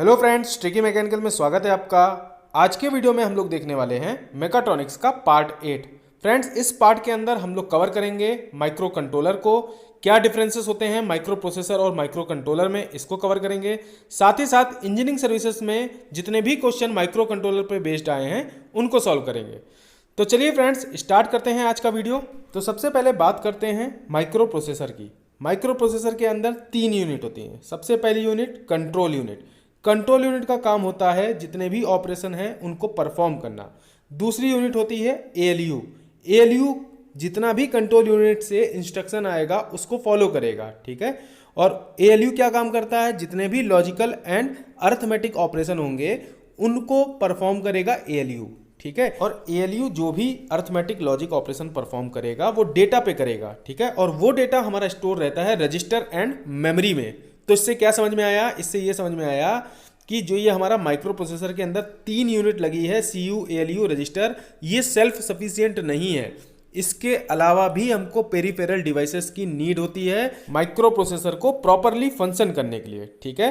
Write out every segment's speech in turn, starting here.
Hello friends, tricky mechanical में स्वागत है आपका। आज के वीडियो में हम लोग देखने वाले हैं मेकाट्रॉनिक्स का पार्ट 8। फ्रेंड्स, इस पार्ट के अंदर हम लोग कवर करेंगे माइक्रो कंट्रोलर को, क्या डिफरेंसेस होते हैं माइक्रो प्रोसेसर और माइक्रो कंट्रोलर में, इसको कवर करेंगे। साथ ही साथ इंजीनियरिंग सर्विसेज में जितने भी क्वेश्चन माइक्रो कंट्रोलर पर बेस्ड आए हैं उनको सॉल्व करेंगे। तो चलिए फ्रेंड्स, स्टार्ट करते हैं आज का वीडियो। तो सबसे पहले बात करते हैं माइक्रो प्रोसेसर की। माइक्रो प्रोसेसर के अंदर 3 यूनिट होती हैं। सबसे पहली unit control unit. Control unit का काम होता है जितने भी ऑपरेशन हैं उनको परफॉर्म करना। दूसरी यूनिट होती है एएलयू। एएलयू जितना भी कंट्रोल यूनिट से इंस्ट्रक्शन आएगा उसको फॉलो करेगा, ठीक है। और एएलयू क्या काम करता है, जितने भी लॉजिकल एंड अर्थमेटिक ऑपरेशन होंगे उनको परफॉर्म करेगा एएलयू, ठीक है। और एएलयू जो भी अर्थमेटिक लॉजिक ऑपरेशन परफॉर्म करेगा वो डेटा पे करेगा, ठीक है। और वो डेटा हमारा स्टोर रहता है रजिस्टर एंड मेमोरी में। तो इससे क्या समझ में आया, इससे ये समझ में आया कि जो ये हमारा माइक्रो प्रोसेसर के अंदर 3 यूनिट लगी है, सीयू, एएलयू, रजिस्टर, ये सेल्फ सफिशिएंट नहीं है। इसके अलावा भी हमको पेरिफेरल डिवाइसेस की नीड होती है माइक्रो प्रोसेसर को प्रॉपरली फंक्शन करने के लिए, ठीक है।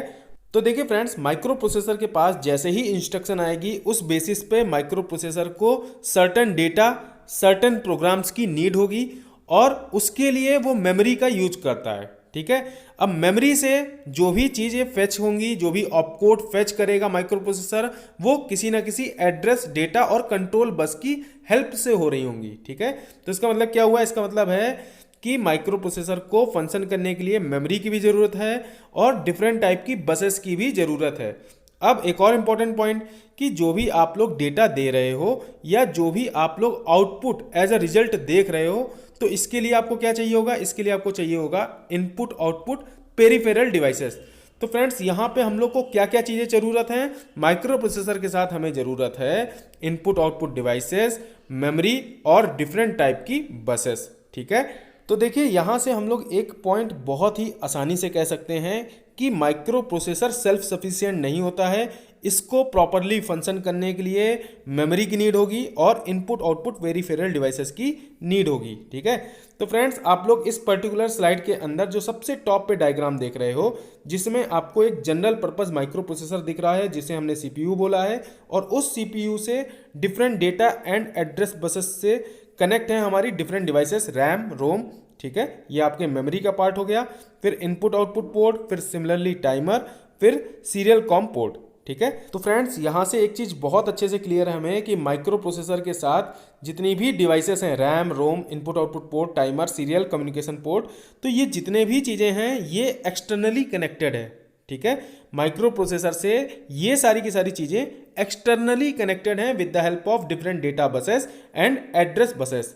तो देखिए फ्रेंड्स, माइक्रो प्रोसेसर के पास जैसे ही इंस्ट्रक्शन आएगी उस बेसिस पे माइक्रो प्रोसेसर को सर्टेन डेटा, सर्टेन प्रोग्राम्स की नीड होगी और उसके लिए वो मेमोरी का यूज करता है, ठीक है। अब मेमोरी से जो भी चीज़ें फेच होंगी, जो भी ऑपकोड फेच करेगा माइक्रो प्रोसेसर, वो किसी ना किसी एड्रेस, डेटा और कंट्रोल बस की हेल्प से हो रही होंगी, ठीक है। तो इसका मतलब क्या हुआ, इसका मतलब है कि माइक्रो प्रोसेसर को फंक्शन करने के लिए मेमोरी की भी ज़रूरत है और डिफरेंट टाइप की बसेस की भी ज़रूरत है। अब एक और इम्पॉर्टेंट पॉइंट कि जो भी आप लोग डेटा दे रहे हो या जो भी आप लोग आउटपुट एज अ रिजल्ट देख रहे हो, तो इसके लिए आपको क्या चाहिए होगा, इसके लिए आपको चाहिए होगा इनपुट आउटपुट पेरिफेरल डिवाइसेस। तो फ्रेंड्स, यहाँ पे हम लोग को क्या क्या चीज़ें ज़रूरत हैं, माइक्रो प्रोसेसर के साथ हमें ज़रूरत है इनपुट आउटपुट डिवाइसेस, मेमोरी और डिफरेंट टाइप की बसेस, ठीक है। तो देखिए, यहाँ से हम लोग एक पॉइंट बहुत ही आसानी से कह सकते हैं कि माइक्रो प्रोसेसर सेल्फ सफिशिएंट नहीं होता है। इसको प्रॉपरली फंक्शन करने के लिए मेमोरी की नीड होगी और इनपुट आउटपुट वेरिफेरल डिवाइसेस की नीड होगी, ठीक है। तो फ्रेंड्स, आप लोग इस पर्टिकुलर स्लाइड के अंदर जो सबसे टॉप पे डायग्राम देख रहे हो, जिसमें आपको एक जनरल पर्पस माइक्रो प्रोसेसर दिख रहा है जिसे हमने सीपीयू बोला है, और उस सीपीयू से different data and address buses से कनेक्ट है हमारी डिफरेंट डिवाइसेस, रैम, रोम, ठीक है। ये आपके मेमोरी का पार्ट हो गया। फिर इनपुट आउटपुट पोर्ट, फिर सिमिलरली टाइमर, फिर सीरियल कॉम पोर्ट, ठीक है। तो फ्रेंड्स, यहाँ से एक चीज़ बहुत अच्छे से क्लियर है हमें कि माइक्रो प्रोसेसर के साथ जितनी भी डिवाइसेस हैं, RAM, ROM, input output port, timer, serial communication port, तो ये जितने भी चीज़ें हैं ये एक्सटर्नली कनेक्टेड है, ठीक है। माइक्रो प्रोसेसर से ये सारी की सारी चीज़ें एक्सटर्नली कनेक्टेड हैं with the help of different data buses and address buses.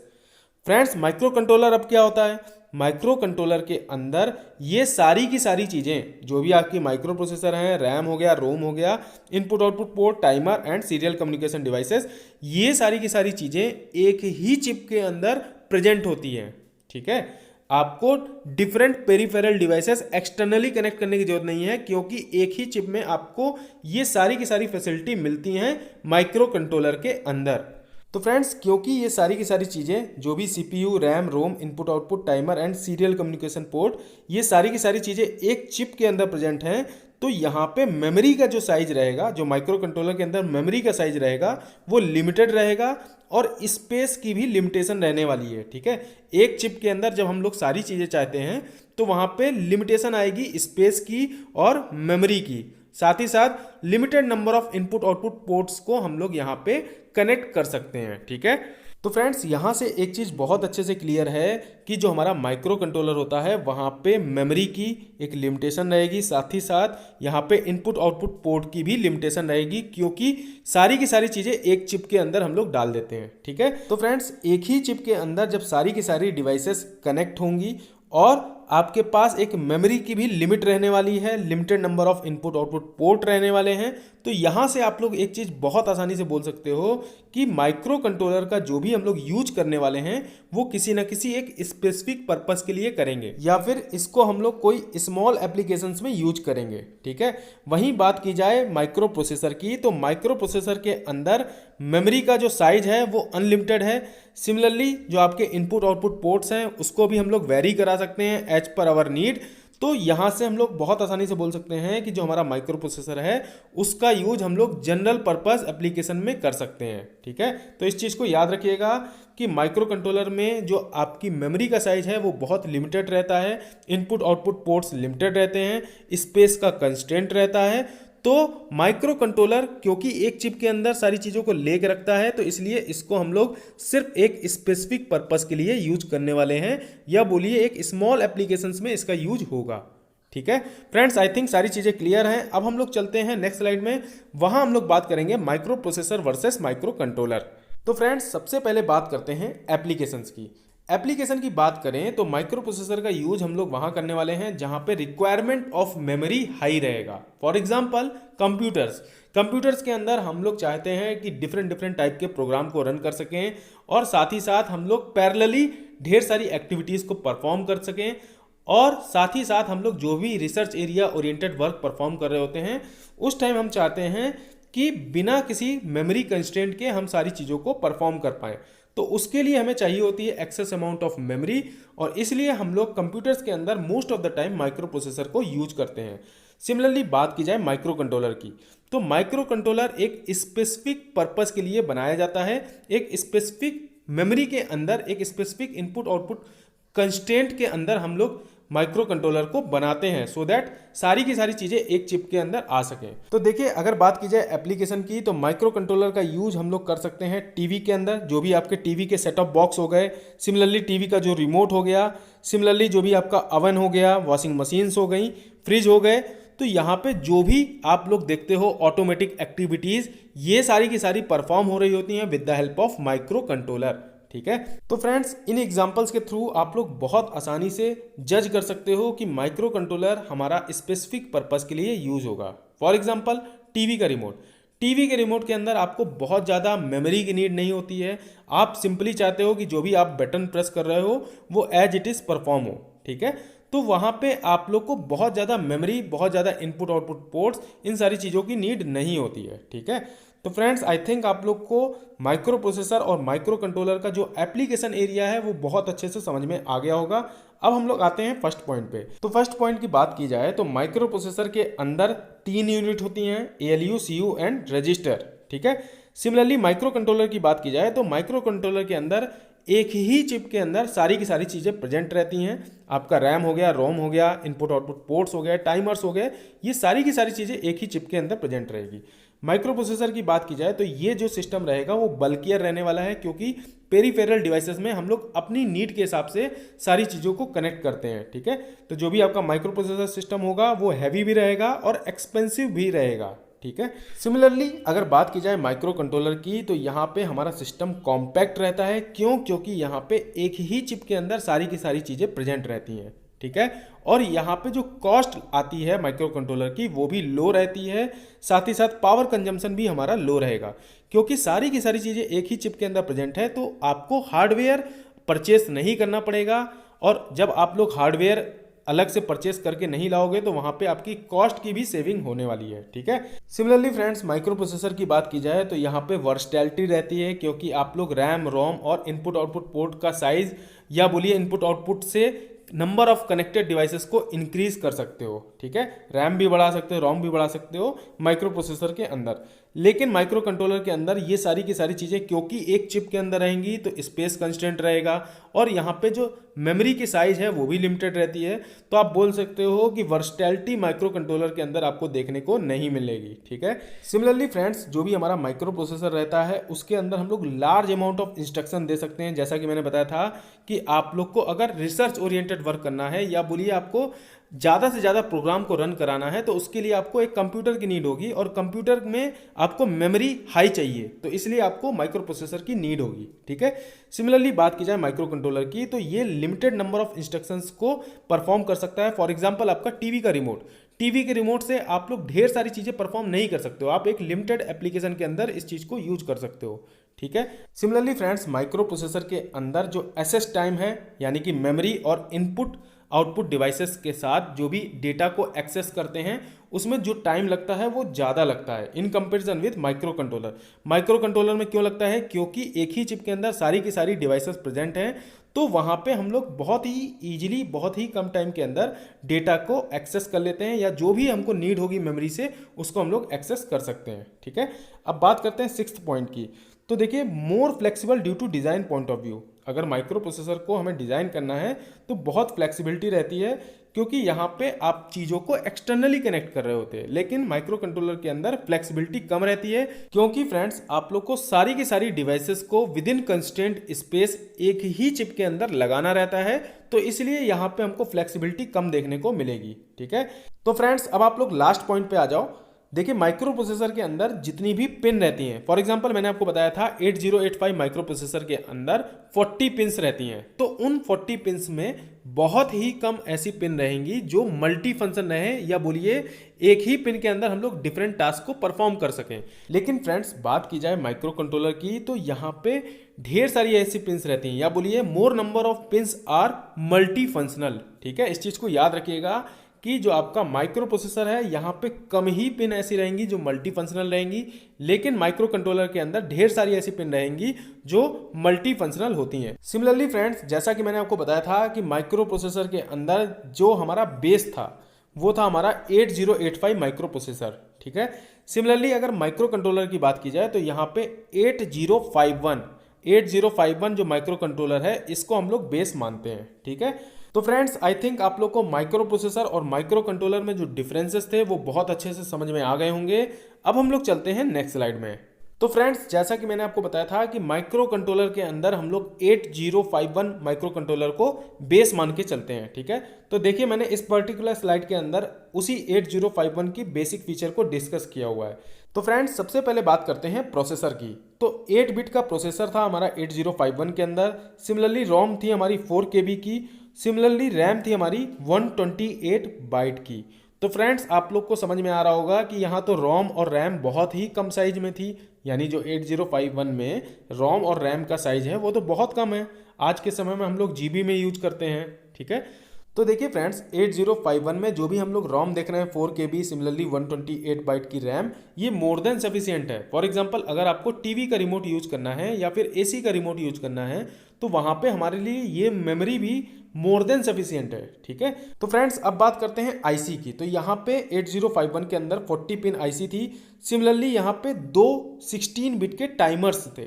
Friends, micro controller अब क्या होता है, माइक्रो कंट्रोलर के अंदर ये सारी की सारी चीज़ें जो भी आपकी माइक्रो प्रोसेसर हैं, रैम हो गया, रोम हो गया, input output port, timer and serial communication devices, ये सारी की सारी चीज़ें एक ही चिप के अंदर प्रेजेंट होती हैं, ठीक है। आपको different peripheral devices externally connect करने की जरूरत नहीं है, क्योंकि एक ही चिप में आपको ये सारी की सारी फैसिलिटी मिलती हैं माइक्रो कंट्रोलर के अंदर। तो फ्रेंड्स, क्योंकि ये सारी की सारी चीज़ें जो भी CPU, RAM, ROM, input output, timer and serial communication port, ये सारी की सारी चीज़ें एक चिप के अंदर प्रेजेंट हैं, तो यहाँ पे मेमोरी का जो साइज रहेगा, जो माइक्रो कंट्रोलर के अंदर मेमोरी का साइज रहेगा वो लिमिटेड रहेगा और स्पेस की भी लिमिटेशन रहने वाली है, ठीक है। एक चिप के अंदर जब हम लोग सारी चीज़ें चाहते हैं तो वहाँ पे लिमिटेशन आएगी स्पेस की और मेमोरी की। साथ ही साथ limited number of input output ports को हम लोग यहाँ पे कनेक्ट कर सकते हैं, ठीक है। तो फ्रेंड्स, यहाँ से एक चीज़ बहुत अच्छे से क्लियर है कि जो हमारा माइक्रो कंट्रोलर होता है वहाँ पे मेमोरी की एक लिमिटेशन रहेगी, साथ ही साथ यहाँ पे इनपुट आउटपुट पोर्ट की भी लिमिटेशन रहेगी, क्योंकि सारी की सारी चीज़ें एक चिप के अंदर हम लोग डाल देते हैं, ठीक है। तो फ्रेंड्स, एक ही चिप के अंदर जब सारी की सारी डिवाइसेस कनेक्ट होंगी और आपके पास एक मेमोरी की भी लिमिट रहने वाली है, limited number of input output port रहने वाले हैं, तो यहाँ से आप लोग एक चीज़ बहुत आसानी से बोल सकते हो कि माइक्रो कंट्रोलर का जो भी हम लोग यूज करने वाले हैं वो किसी न किसी एक स्पेसिफिक पर्पस के लिए करेंगे, या फिर इसको हम लोग कोई स्मॉल एप्लीकेशंस में यूज करेंगे, ठीक है। वहीं बात की जाए माइक्रो प्रोसेसर की, तो माइक्रो प्रोसेसर के अंदर मेमोरी का जो साइज है वो अनलिमिटेड है। सिमिलरली जो आपके इनपुट आउटपुट पोर्ट्स हैं उसको भी हम लोग वेरी करा सकते हैं एज पर आवर नीड। तो यहाँ से हम लोग बहुत आसानी से बोल सकते हैं कि जो हमारा माइक्रो प्रोसेसर है उसका यूज हम लोग जनरल पर्पस एप्लीकेशन में कर सकते हैं। ठीक है, तो इस चीज़ को याद रखिएगा कि माइक्रो कंट्रोलर में जो आपकी मेमोरी का साइज है वो बहुत लिमिटेड रहता है, इनपुट आउटपुट पोर्ट्स लिमिटेड रहते हैं, स्पेस का कंस्ट्रेंट रहता है। तो माइक्रो कंट्रोलर क्योंकि एक चिप के अंदर सारी चीज़ों को लेकर रखता है, तो इसलिए इसको हम लोग सिर्फ एक स्पेसिफिक पर्पस के लिए यूज करने वाले हैं, या बोलिए एक स्मॉल एप्लीकेशंस में इसका यूज होगा। ठीक है फ्रेंड्स, आई थिंक सारी चीज़ें क्लियर हैं। अब हम लोग चलते हैं नेक्स्ट स्लाइड में, वहां हम लोग बात करेंगे micro processor versus micro controller. तो फ्रेंड्स, सबसे पहले बात करते हैं एप्लीकेशंस की। एप्लीकेशन की बात करें तो माइक्रो प्रोसेसर का यूज हम लोग वहां करने वाले हैं जहां पे रिक्वायरमेंट ऑफ मेमोरी हाई रहेगा। फॉर एग्जांपल कंप्यूटर्स के अंदर हम लोग चाहते हैं कि डिफरेंट डिफरेंट टाइप के प्रोग्राम को रन कर सकें, और साथ ही साथ हम लोग पैरेलली ढेर सारी एक्टिविटीज़ को परफॉर्म कर सकें, और साथ ही साथ हम लोग जो भी research area oriented work perform कर रहे होते हैं उस टाइम हम चाहते हैं कि बिना किसी मेमोरी कंस्ट्रेंट के हम सारी चीज़ों को परफॉर्म कर पाएँ। तो उसके लिए हमें चाहिए होती है एक्सेस अमाउंट ऑफ मेमोरी, और इसलिए हम लोग कंप्यूटर्स के अंदर most of the time micro processor को यूज करते हैं। सिमिलरली बात की जाए माइक्रो कंट्रोलर की, तो माइक्रो कंट्रोलर एक स्पेसिफिक पर्पस के लिए बनाया जाता है, एक स्पेसिफिक मेमोरी के अंदर, एक स्पेसिफिक इनपुट आउटपुट कंस्ट्रेंट के अंदर हम लोग माइक्रो कंट्रोलर को बनाते हैं, सो दैट सारी की सारी चीज़ें एक चिप के अंदर आ सकें। तो देखिए, अगर बात की जाए एप्लीकेशन की, तो माइक्रो कंट्रोलर का यूज हम लोग कर सकते हैं टीवी के अंदर, जो भी आपके टीवी के सेट ऑफ बॉक्स हो गए, सिमिलरली टीवी का जो रिमोट हो गया, सिमिलरली जो भी आपका अवन हो गया, वॉशिंग मशीन्स हो गई, फ्रिज हो गए। तो यहाँ पे जो भी आप लोग देखते हो ऑटोमेटिक एक्टिविटीज़, ये सारी की सारी परफॉर्म हो रही होती हैं with the help of micro controller. ठीक है, तो फ्रेंड्स, इन एग्जांपल्स के थ्रू आप लोग बहुत आसानी से जज कर सकते हो कि माइक्रो कंट्रोलर हमारा स्पेसिफिक पर्पस के लिए यूज होगा। फॉर एग्जांपल टीवी के रिमोट के अंदर आपको बहुत ज़्यादा मेमोरी की नीड नहीं होती है। आप सिंपली चाहते हो कि जो भी आप बटन प्रेस कर रहे हो वो एज इट इज़ परफॉर्म हो। ठीक है, तो वहाँ पे आप लोग को बहुत ज़्यादा मेमोरी, बहुत ज़्यादा इनपुट आउटपुट पोर्ट्स, इन सारी चीज़ों की नीड नहीं होती है। ठीक है, तो फ्रेंड्स, आई थिंक आप लोग को माइक्रो प्रोसेसर और माइक्रो कंट्रोलर का जो एप्लीकेशन एरिया है वो बहुत अच्छे से समझ में आ गया होगा। अब हम लोग आते हैं फर्स्ट पॉइंट पे। तो फर्स्ट पॉइंट की बात की जाए तो माइक्रो प्रोसेसर के अंदर 3 यूनिट होती हैं, ALU, CU एंड रजिस्टर। ठीक है, सिमिलरली माइक्रो कंट्रोलर की बात की जाए तो माइक्रो कंट्रोलर के अंदर एक ही चिप के अंदर सारी की सारी चीज़ें प्रेजेंट रहती हैं। आपका रैम हो गया, रोम हो गया, इनपुट आउटपुट पोर्ट्स हो गए, टाइमर्स हो गए, ये सारी की सारी चीज़ें एक ही चिप के अंदर प्रेजेंट रहेगी। माइक्रो प्रोसेसर की बात की जाए तो ये जो सिस्टम रहेगा वो बल्कियर रहने वाला है, क्योंकि पेरीफेरल डिवाइसेस में हम लोग अपनी नीड के हिसाब से सारी चीज़ों को कनेक्ट करते हैं। ठीक है, तो जो भी आपका माइक्रो प्रोसेसर सिस्टम होगा वो हैवी भी रहेगा और एक्सपेंसिव भी रहेगा। ठीक है, सिमिलरली अगर बात की जाए माइक्रो कंट्रोलर की, तो यहाँ पे हमारा सिस्टम कॉम्पैक्ट रहता है। क्यों? क्योंकि यहाँ पे एक ही चिप के अंदर सारी की सारी चीज़ें प्रेजेंट रहती हैं। ठीक है, और यहाँ पे जो कॉस्ट आती है माइक्रो कंट्रोलर की वो भी लो रहती है, साथ ही साथ पावर कंजम्पशन भी हमारा लो रहेगा, क्योंकि सारी की सारी चीज़ें एक ही चिप के अंदर प्रेजेंट है। तो आपको हार्डवेयर परचेस नहीं करना पड़ेगा, और जब आप लोग हार्डवेयर अलग से परचेस करके नहीं लाओगे तो वहाँ पे आपकी कॉस्ट की भी सेविंग होने वाली है। ठीक है, सिमिलरली फ्रेंड्स, माइक्रो प्रोसेसर की बात की जाए तो यहाँ पे वर्सटैलिटी रहती है, क्योंकि आप लोग रैम, रोम और इनपुट आउटपुट पोर्ट का साइज, या बोलिए इनपुट आउटपुट से नंबर ऑफ कनेक्टेड डिवाइसेस को इंक्रीज कर सकते हो। ठीक है, रैम भी बढ़ा सकते हो, रोम भी बढ़ा सकते हो माइक्रो प्रोसेसर के अंदर। लेकिन माइक्रो कंट्रोलर के अंदर ये सारी की सारी चीज़ें क्योंकि एक चिप के अंदर रहेंगी तो स्पेस कंस्ट्रेंट रहेगा, और यहाँ पे जो मेमोरी की साइज है वो भी लिमिटेड रहती है। तो आप बोल सकते हो कि वर्सटैलिटी माइक्रो कंट्रोलर के अंदर आपको देखने को नहीं मिलेगी। ठीक है, सिमिलरली फ्रेंड्स, जो भी हमारा माइक्रो प्रोसेसर रहता है उसके अंदर हम लोग लार्ज अमाउंट ऑफ इंस्ट्रक्शन दे सकते हैं। जैसा कि मैंने बताया था कि आप लोग को अगर रिसर्च ओरिएंटेड वर्क करना है, या बोलिए आपको ज़्यादा से ज़्यादा प्रोग्राम को रन कराना है, तो उसके लिए आपको एक कंप्यूटर की नीड होगी, और कंप्यूटर में आपको मेमोरी हाई चाहिए, तो इसलिए आपको माइक्रो प्रोसेसर की नीड होगी। ठीक है, सिमिलरली बात की जाए माइक्रो कंट्रोलर की, तो ये लिमिटेड नंबर ऑफ इंस्ट्रक्शंस को परफॉर्म कर सकता है। फॉर एग्जांपल, आपका टीवी के रिमोट से आप लोग ढेर सारी चीज़ें परफॉर्म नहीं कर सकते हो, आप एक लिमिटेड एप्लीकेशन के अंदर इस चीज़ को यूज कर सकते हो। ठीक है, सिमिलरली फ्रेंड्स, माइक्रो प्रोसेसर के अंदर जो एसएस टाइम है, यानी कि मेमोरी और इनपुट आउटपुट डिवाइसेस के साथ जो भी डेटा को एक्सेस करते हैं उसमें जो टाइम लगता है वो ज़्यादा लगता है in comparison with micro controller. Micro controller में क्यों लगता है? क्योंकि एक ही चिप के अंदर सारी की सारी डिवाइसेस प्रेजेंट हैं, तो वहाँ पे हम लोग बहुत ही ईजिली, बहुत ही कम टाइम के अंदर डेटा को एक्सेस कर लेते हैं, या जो भी हमको नीड होगी मेमोरी से उसको हम लोग एक्सेस कर सकते हैं। ठीक है, अब बात करते हैं सिक्स्थ पॉइंट की। तो देखिए, more flexible due to design point of view. अगर माइक्रो प्रोसेसर को हमें डिज़ाइन करना है तो बहुत फ्लेक्सिबिलिटी रहती है, क्योंकि यहाँ पे आप चीज़ों को एक्सटर्नली कनेक्ट कर रहे होते हैं, लेकिन माइक्रो कंट्रोलर के अंदर फ्लेक्सिबिलिटी कम रहती है, क्योंकि फ्रेंड्स आप लोग को सारी की सारी डिवाइसेस को विद इन कंस्ट्रेंट स्पेस एक ही चिप के अंदर लगाना रहता है, तो इसलिए यहाँ पे हमको फ्लेक्सिबिलिटी कम देखने को मिलेगी। ठीक है, तो फ्रेंड्स अब आप लोग लास्ट पॉइंट पे आ जाओ। देखिए, माइक्रो प्रोसेसर के अंदर जितनी भी पिन रहती हैं, फॉर एग्जांपल मैंने आपको बताया था 8085 माइक्रो प्रोसेसर के अंदर 40 पिन्स रहती हैं, तो उन 40 पिन्स में बहुत ही कम ऐसी पिन रहेंगी जो मल्टी फंक्शन रहे, या बोलिए एक ही पिन के अंदर हम लोग डिफरेंट टास्क को परफॉर्म कर सकें। लेकिन फ्रेंड्स बात की जाए माइक्रो कंट्रोलर की, तो यहाँ पे ढेर सारी ऐसी पिन्स रहती हैं, या बोलिए more number of pins are multifunctional. ठीक है, इस चीज़ को याद रखिएगा कि जो आपका माइक्रो प्रोसेसर है यहाँ पे कम ही पिन ऐसी रहेंगी जो मल्टी फंक्शनल रहेंगी, लेकिन माइक्रो कंट्रोलर के अंदर ढेर सारी ऐसी पिन रहेंगी जो मल्टी फंक्शनल होती हैं। सिमिलरली फ्रेंड्स, जैसा कि मैंने आपको बताया था कि माइक्रो प्रोसेसर के अंदर जो हमारा बेस था वो था हमारा 8085 माइक्रो प्रोसेसर। ठीक है, सिमिलरली अगर माइक्रो कंट्रोलर की बात की जाए तो यहाँ पे 8051 जो माइक्रो कंट्रोलर है इसको हम लोग बेस मानते हैं। ठीक है, तो फ्रेंड्स आई थिंक आप लोग को माइक्रो प्रोसेसर और माइक्रो कंट्रोलर में जो डिफरेंसेस थे वो बहुत अच्छे से समझ में आ गए होंगे। अब हम लोग चलते हैं नेक्स्ट स्लाइड में। तो फ्रेंड्स जैसा कि मैंने आपको बताया था कि माइक्रो कंट्रोलर के अंदर हम लोग 8051 माइक्रो कंट्रोलर को बेस मान के चलते हैं। ठीक है, तो देखिए मैंने इस पर्टिकुलर स्लाइड के अंदर उसी 8051 की बेसिक फीचर को डिस्कस किया हुआ है। तो फ्रेंड्स सबसे पहले बात करते हैं प्रोसेसर की। तो 8 बिट का प्रोसेसर था हमारा 8051 के अंदर। सिमिलरली रोम थी हमारी 4 KB की। सिमिलरली रैम थी हमारी 128 बाइट की। तो फ्रेंड्स आप लोग को समझ में आ रहा होगा कि यहाँ तो रोम और रैम बहुत ही कम साइज में थी, यानी जो 8051 में रोम और रैम का साइज है वो तो बहुत कम है। आज के समय में हम लोग GB में यूज करते हैं। ठीक है, तो देखिए फ्रेंड्स 8051 में जो भी हम लोग रोम देख रहे हैं 4 KB, सिमिलरली 128 बाइट की रैम, ये मोर देन सफिशिएंट है। फॉर एग्जांपल अगर आपको टीवी का रिमोट यूज करना है या फिर AC का रिमोट यूज करना है तो वहाँ पे हमारे लिए ये मेमोरी भी मोर देन सफिशिएंट है। ठीक है, तो फ्रेंड्स अब बात करते हैं IC की। तो यहाँ पे 8051 के अंदर 40 पिन IC थी। सिमिलरली यहाँ पे 2 16 बिट के टाइमर्स थे।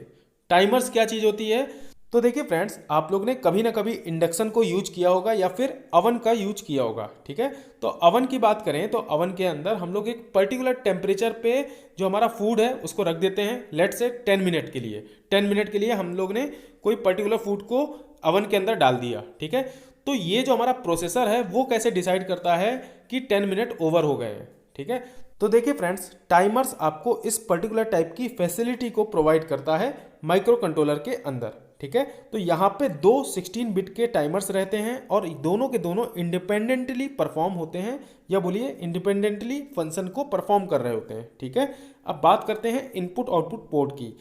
टाइमर्स क्या चीज़ होती है? तो देखिए फ्रेंड्स आप लोग ने कभी ना कभी इंडक्शन को यूज किया होगा या फिर अवन का यूज किया होगा। ठीक है, तो अवन की बात करें तो अवन के अंदर हम लोग एक पर्टिकुलर टेम्परेचर पे जो हमारा फूड है उसको रख देते हैं, लेट से 10 मिनट के लिए। 10 मिनट के लिए हम लोग ने कोई पर्टिकुलर फूड को अवन के अंदर डाल दिया। ठीक है, तो ये जो हमारा प्रोसेसर है वो कैसे डिसाइड करता है कि 10 मिनट ओवर हो गए हैं। ठीक है, तो देखिए फ्रेंड्स टाइमर्स आपको इस पर्टिकुलर टाइप की फैसिलिटी को प्रोवाइड करता है माइक्रो कंट्रोलर के अंदर। ठीक है, तो यहाँ पे 2 16 बिट के टाइमर्स रहते हैं और दोनों के दोनों इंडिपेंडेंटली परफॉर्म होते हैं, या बोलिए इंडिपेंडेंटली फंक्शन को परफॉर्म कर रहे होते हैं। ठीक है, अब बात करते हैं इनपुट आउटपुट पोर्ट की।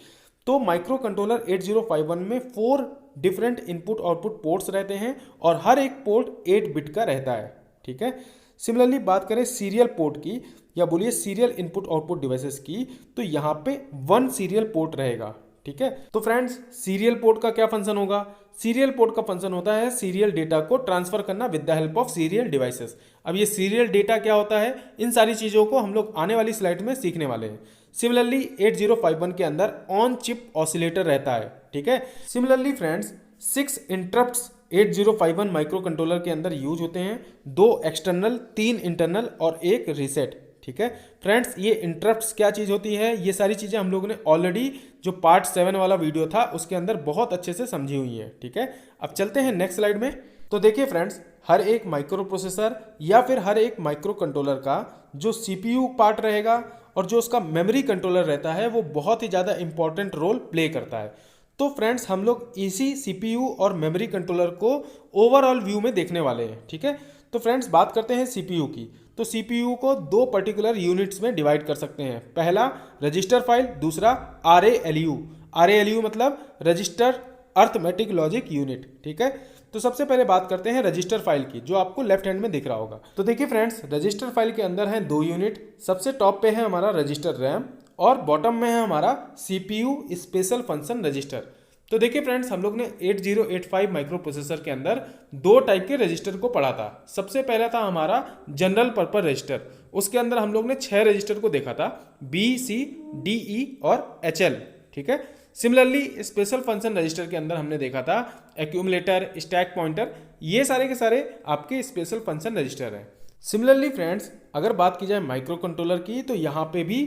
तो माइक्रो कंट्रोलर 8051 में 4 डिफरेंट इनपुट आउटपुट पोर्ट्स रहते हैं और हर एक पोर्ट 8 बिट का रहता है। ठीक है, सिमिलरली बात करें सीरियल पोर्ट की, या बोलिए सीरियल इनपुट आउटपुट डिवाइसेस की, तो यहाँ पे 1 सीरियल पोर्ट रहेगा। ठीक है, तो फ्रेंड्स सीरियल पोर्ट का क्या फंक्शन होगा? सीरियल पोर्ट का फंक्शन होता है सीरियल डेटा को ट्रांसफर करना with the help of serial devices. अब ये सीरियल डेटा क्या होता है, इन सारी चीज़ों को हम लोग आने वाली स्लाइड में सीखने वाले हैं। सिमिलरली 8051 के अंदर ऑन चिप ऑसिलेटर रहता है। ठीक है, similarly friends 6 interrupts 8051 micro controller के अंदर यूज होते हैं, 2 एक्सटर्नल, 3 इंटरनल और 1 रीसेट। ठीक है फ्रेंड्स, ये इंटरप्ट्स क्या चीज़ होती है, ये सारी चीज़ें हम लोगों ने ऑलरेडी जो पार्ट 7 वाला वीडियो था उसके अंदर बहुत अच्छे से समझी हुई है। ठीक है, अब चलते हैं नेक्स्ट स्लाइड में। तो देखिए फ्रेंड्स हर एक माइक्रो प्रोसेसर या फिर हर एक माइक्रो कंट्रोलर का जो CPU पार्ट रहेगा और जो उसका मेमोरी कंट्रोलर रहता है वो बहुत ही ज़्यादा इंपॉर्टेंट रोल प्ले करता है। तो फ्रेंड्स हम लोग इसी CPU और मेमोरी कंट्रोलर को ओवरऑल व्यू में देखने वाले हैं। ठीक है, तो फ्रेंड्स बात करते हैं CPU की। तो CPU को 2 पर्टिकुलर यूनिट्स में डिवाइड कर सकते हैं। पहला रजिस्टर फाइल, दूसरा RALU। RALU मतलब रजिस्टर अर्थमेटिक लॉजिक यूनिट। ठीक है, तो सबसे पहले बात करते हैं रजिस्टर फाइल की, जो आपको लेफ्ट हैंड में दिख रहा होगा। तो देखिए फ्रेंड्स, रजिस्टर फाइल के अंदर है 2 यूनिट। सबसे टॉप पे है हमारा रजिस्टर रैम और बॉटम में है हमारा CPU स्पेशल फंक्शन रजिस्टर। तो देखिए फ्रेंड्स, हम लोग ने 8085 माइक्रो प्रोसेसर के अंदर 2 टाइप के रजिस्टर को पढ़ा था। सबसे पहला था हमारा जनरल पर्पस रजिस्टर, उसके अंदर हम लोग ने 6 रजिस्टर को देखा था, B, C, D, E और HL। ठीक है। सिमिलरली स्पेशल फंक्शन रजिस्टर के अंदर हमने देखा था एक्यूमुलेटर, स्टैक पॉइंटर, ये सारे के सारे आपके स्पेशल फंक्शन रजिस्टर हैं। सिमिलरली फ्रेंड्स, अगर बात की जाए माइक्रो कंट्रोलर की, तो यहाँ पे भी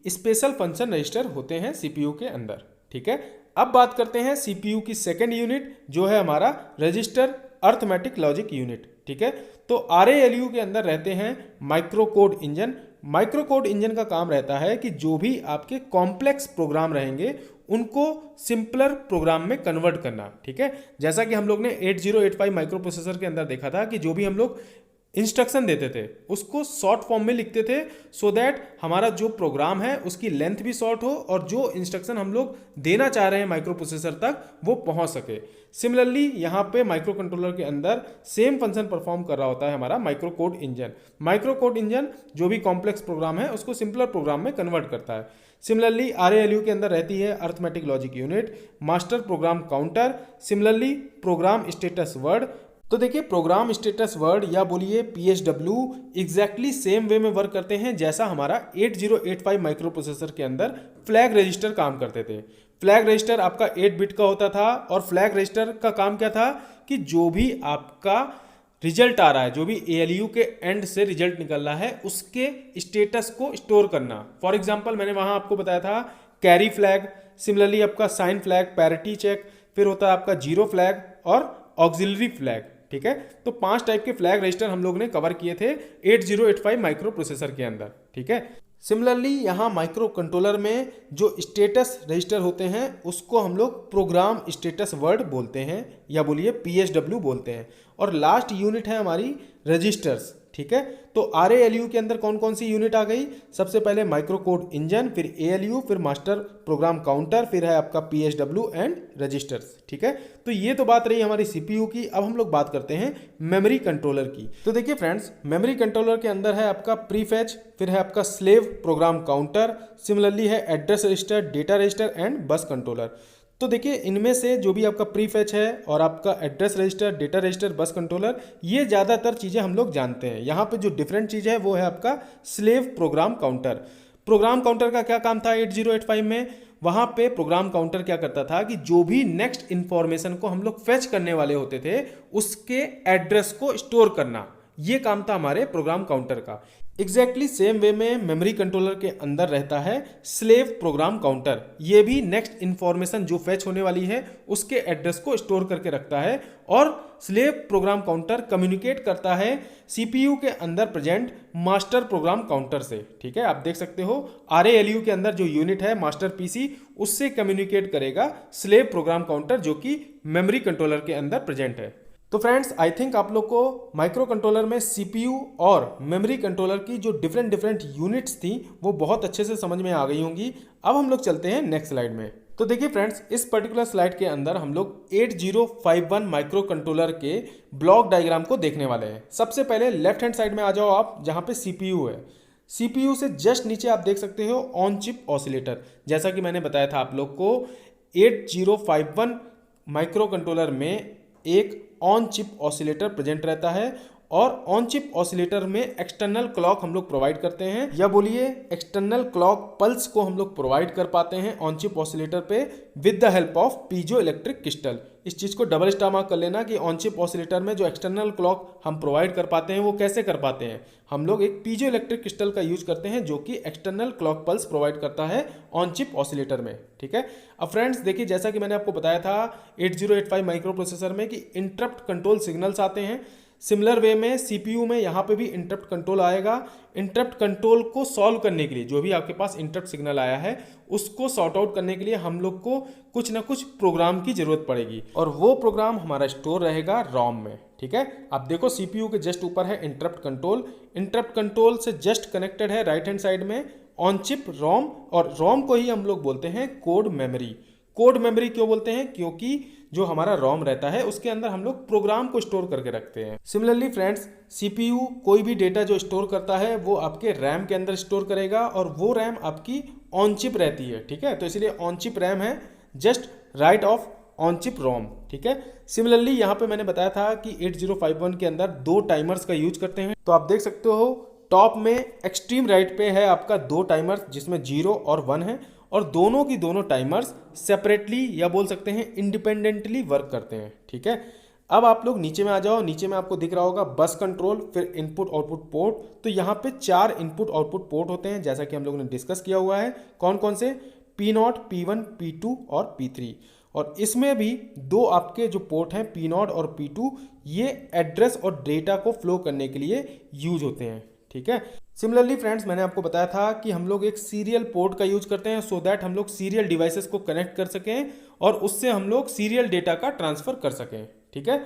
स्पेशल फंक्शन रजिस्टर होते हैं CPU के अंदर। ठीक है। अब बात करते हैं CPU की सेकेंड यूनिट, जो है हमारा रजिस्टर अर्थमेटिक लॉजिक यूनिट। ठीक है। तो RALU के अंदर रहते हैं micro code engine. Micro code engine का काम रहता है कि जो भी आपके कॉम्प्लेक्स प्रोग्राम रहेंगे उनको सिंपलर प्रोग्राम में कन्वर्ट करना। ठीक है। जैसा कि हम लोग ने 8085 माइक्रो प्रोसेसर के अंदर देखा था कि जो भी हम लोग इंस्ट्रक्शन देते थे उसको शॉर्ट फॉर्म में लिखते थे, सो दैट हमारा जो प्रोग्राम है उसकी लेंथ भी शॉर्ट हो और जो इंस्ट्रक्शन हम लोग देना चाह रहे हैं माइक्रो प्रोसेसर तक वो पहुंच सके। सिमिलरली यहाँ पे माइक्रो कंट्रोलर के अंदर सेम फंक्शन परफॉर्म कर रहा होता है हमारा micro code engine. Micro code engine जो भी कॉम्प्लेक्स प्रोग्राम है उसको सिंपलर प्रोग्राम में कन्वर्ट करता है। सिमिलरली RALU के अंदर रहती है arithmetic logic unit, master program counter, similarly program status word. तो देखिए, प्रोग्राम स्टेटस वर्ड या बोलिए PSW एग्जैक्टली सेम वे में वर्क करते हैं जैसा हमारा 8085 माइक्रो प्रोसेसर के अंदर फ्लैग रजिस्टर काम करते थे। फ्लैग रजिस्टर आपका 8 बिट का होता था और फ्लैग रजिस्टर का काम क्या था कि जो भी आपका रिजल्ट आ रहा है, जो भी ALU के एंड से रिजल्ट निकल रहा है, उसके स्टेटस को स्टोर करना। फॉर एग्जाम्पल मैंने वहां आपको बताया था कैरी फ्लैग, सिमिलरली आपका साइन फ्लैग, पैरिटी चेक, फिर होता है आपका जीरो फ्लैग और ऑक्सिलरी फ्लैग। ठीक है। तो 5 टाइप के फ्लैग रजिस्टर हम लोग ने कवर किए थे 8085 माइक्रो प्रोसेसर के अंदर। ठीक है। सिमिलरली यहाँ माइक्रो कंट्रोलर में जो स्टेटस रजिस्टर होते हैं उसको हम लोग प्रोग्राम स्टेटस वर्ड बोलते हैं या बोलिए PSW बोलते हैं। और लास्ट यूनिट है हमारी रजिस्टर्स। ठीक है। तो RALU के अंदर कौन कौन सी यूनिट आ गई? सबसे पहले माइक्रो कोड इंजन, फिर ALU, फिर मास्टर प्रोग्राम काउंटर, फिर है आपका PSW एंड रजिस्टर्स। ठीक है। तो ये तो बात रही हमारी CPU की। अब हम लोग बात करते हैं मेमोरी कंट्रोलर की। तो देखिए फ्रेंड्स, मेमोरी कंट्रोलर के अंदर है आपका प्रीफेच, फिर है आपका स्लेव प्रोग्राम काउंटर, सिमिलरली है address register, data register and bus controller. तो देखिए, इनमें से जो भी आपका प्रीफेच है और आपका address register, data register, bus controller, ये ज़्यादातर चीज़ें हम लोग जानते हैं। यहाँ पे जो डिफरेंट चीज़ है वो है आपका slave program counter. Program counter का क्या काम था 8085 में? वहाँ पे प्रोग्राम काउंटर क्या करता था कि जो भी नेक्स्ट इंफॉर्मेशन को हम लोग फेच करने वाले होते थे उसके एड्रेस को स्टोर करना, ये काम था हमारे प्रोग्राम काउंटर का। एग्जैक्टली सेम वे में मेमोरी कंट्रोलर के अंदर रहता है स्लेव प्रोग्राम काउंटर। ये भी नेक्स्ट इंफॉर्मेशन जो फेच होने वाली है उसके एड्रेस को स्टोर करके रखता है। और स्लेव प्रोग्राम काउंटर कम्युनिकेट करता है CPU के अंदर प्रेजेंट मास्टर प्रोग्राम काउंटर से। ठीक है। आप देख सकते हो RALU के अंदर जो यूनिट है मास्टर PC, उससे कम्युनिकेट करेगा स्लेव प्रोग्राम काउंटर जो कि मेमोरी कंट्रोलर के अंदर प्रेजेंट है। तो फ्रेंड्स, आई थिंक आप लोग को माइक्रो कंट्रोलर में CPU और मेमोरी कंट्रोलर की जो डिफरेंट यूनिट्स थी वो बहुत अच्छे से समझ में आ गई होंगी। अब हम लोग चलते हैं नेक्स्ट स्लाइड में। तो देखिए फ्रेंड्स, इस पर्टिकुलर स्लाइड के अंदर हम लोग 8051 माइक्रो कंट्रोलर के ब्लॉक डायग्राम को देखने वाले हैं। सबसे पहले लेफ्ट हैंड साइड में आ जाओ आप, जहाँ पे CPU है। CPU से जस्ट नीचे आप देख सकते हो ऑन चिप ऑसिलेटर। जैसा कि मैंने बताया था आप लोग को, 8051 माइक्रो कंट्रोलर में एक ऑन चिप ऑसिलेटर प्रेजेंट रहता है और ऑन चिप ऑसिलेटर में एक्सटर्नल क्लॉक हम लोग प्रोवाइड करते हैं या बोलिए एक्सटर्नल क्लॉक पल्स को हम लोग प्रोवाइड कर पाते हैं ऑन चिप ऑसिलेटर पे with the help of piezo electric crystal. इस चीज़ को डबल स्टार मार्क कर लेना कि ऑन चिप ऑसिलेटर में जो एक्सटर्नल क्लॉक हम प्रोवाइड कर पाते हैं वो कैसे कर पाते हैं। हम लोग एक पीजो इलेक्ट्रिक क्रिस्टल का यूज करते हैं जो कि एक्सटर्नल क्लॉक पल्स प्रोवाइड करता है ऑन चिप ऑसिलेटर में। ठीक है। अब फ्रेंड्स देखिए, जैसा कि मैंने आपको बताया था 8085 माइक्रो प्रोसेसर में कि इंटरप्ट कंट्रोल सिग्नल्स आते हैं। सिमिलर वे में CPU में यहाँ पे भी इंटरप्ट कंट्रोल आएगा। इंटरप्ट कंट्रोल को सॉल्व करने के लिए जो भी आपके पास इंटरप्ट सिग्नल आया है उसको सॉर्ट आउट करने के लिए हम लोग को कुछ ना कुछ प्रोग्राम की जरूरत पड़ेगी और वो प्रोग्राम हमारा स्टोर रहेगा ROM में। ठीक है। आप देखो CPU के जस्ट ऊपर है इंटरप्ट कंट्रोल। इंटरप्ट कंट्रोल से जस्ट कनेक्टेड है राइट हैंड साइड में ऑन चिप ROM और ROM को ही हम लोग बोलते हैं कोड मेमोरी। कोड मेमोरी क्यों बोलते हैं? क्योंकि जो हमारा रोम रहता है उसके अंदर हम लोग प्रोग्राम को स्टोर करके रखते हैं। सिमिलरली फ्रेंड्स, सीपीयू कोई भी डेटा जो स्टोर करता है वो आपके रैम के अंदर स्टोर करेगा और वो रैम आपकी ऑन चिप रहती है, ठीक है। तो इसलिए ऑन चिप रैम है, just right of on chip ROM, ठीक है। सिमिलरली यहाँ पे मैंने बताया था कि 8051 के अंदर 2 टाइमर्स का यूज करते हैं। तो आप देख सकते हो टॉप में एक्सट्रीम राइट पे है आपका 2 टाइमर्स जिसमें 0 और 1 है, और दोनों की दोनों टाइमर्स सेपरेटली या बोल सकते हैं इंडिपेंडेंटली वर्क करते हैं, ठीक है। अब आप लोग नीचे में आ जाओ, नीचे में आपको दिख रहा होगा बस कंट्रोल, फिर इनपुट आउटपुट पोर्ट। तो यहाँ पे 4 इनपुट आउटपुट पोर्ट होते हैं जैसा कि हम लोगों ने डिस्कस किया हुआ है। कौन कौन से? P0, P1, P2 और P3। और इसमें भी 2 आपके जो पोर्ट हैं P0 और P2, ये एड्रेस और डेटा को फ्लो करने के लिए यूज होते हैं, ठीक है। सिमिलरली फ्रेंड्स, मैंने आपको बताया था कि हम लोग एक सीरियल पोर्ट का यूज करते हैं सो दैट हम लोग सीरियल डिवाइसेस को कनेक्ट कर सकें और उससे हम लोग सीरियल डेटा का ट्रांसफर कर सकें, ठीक है।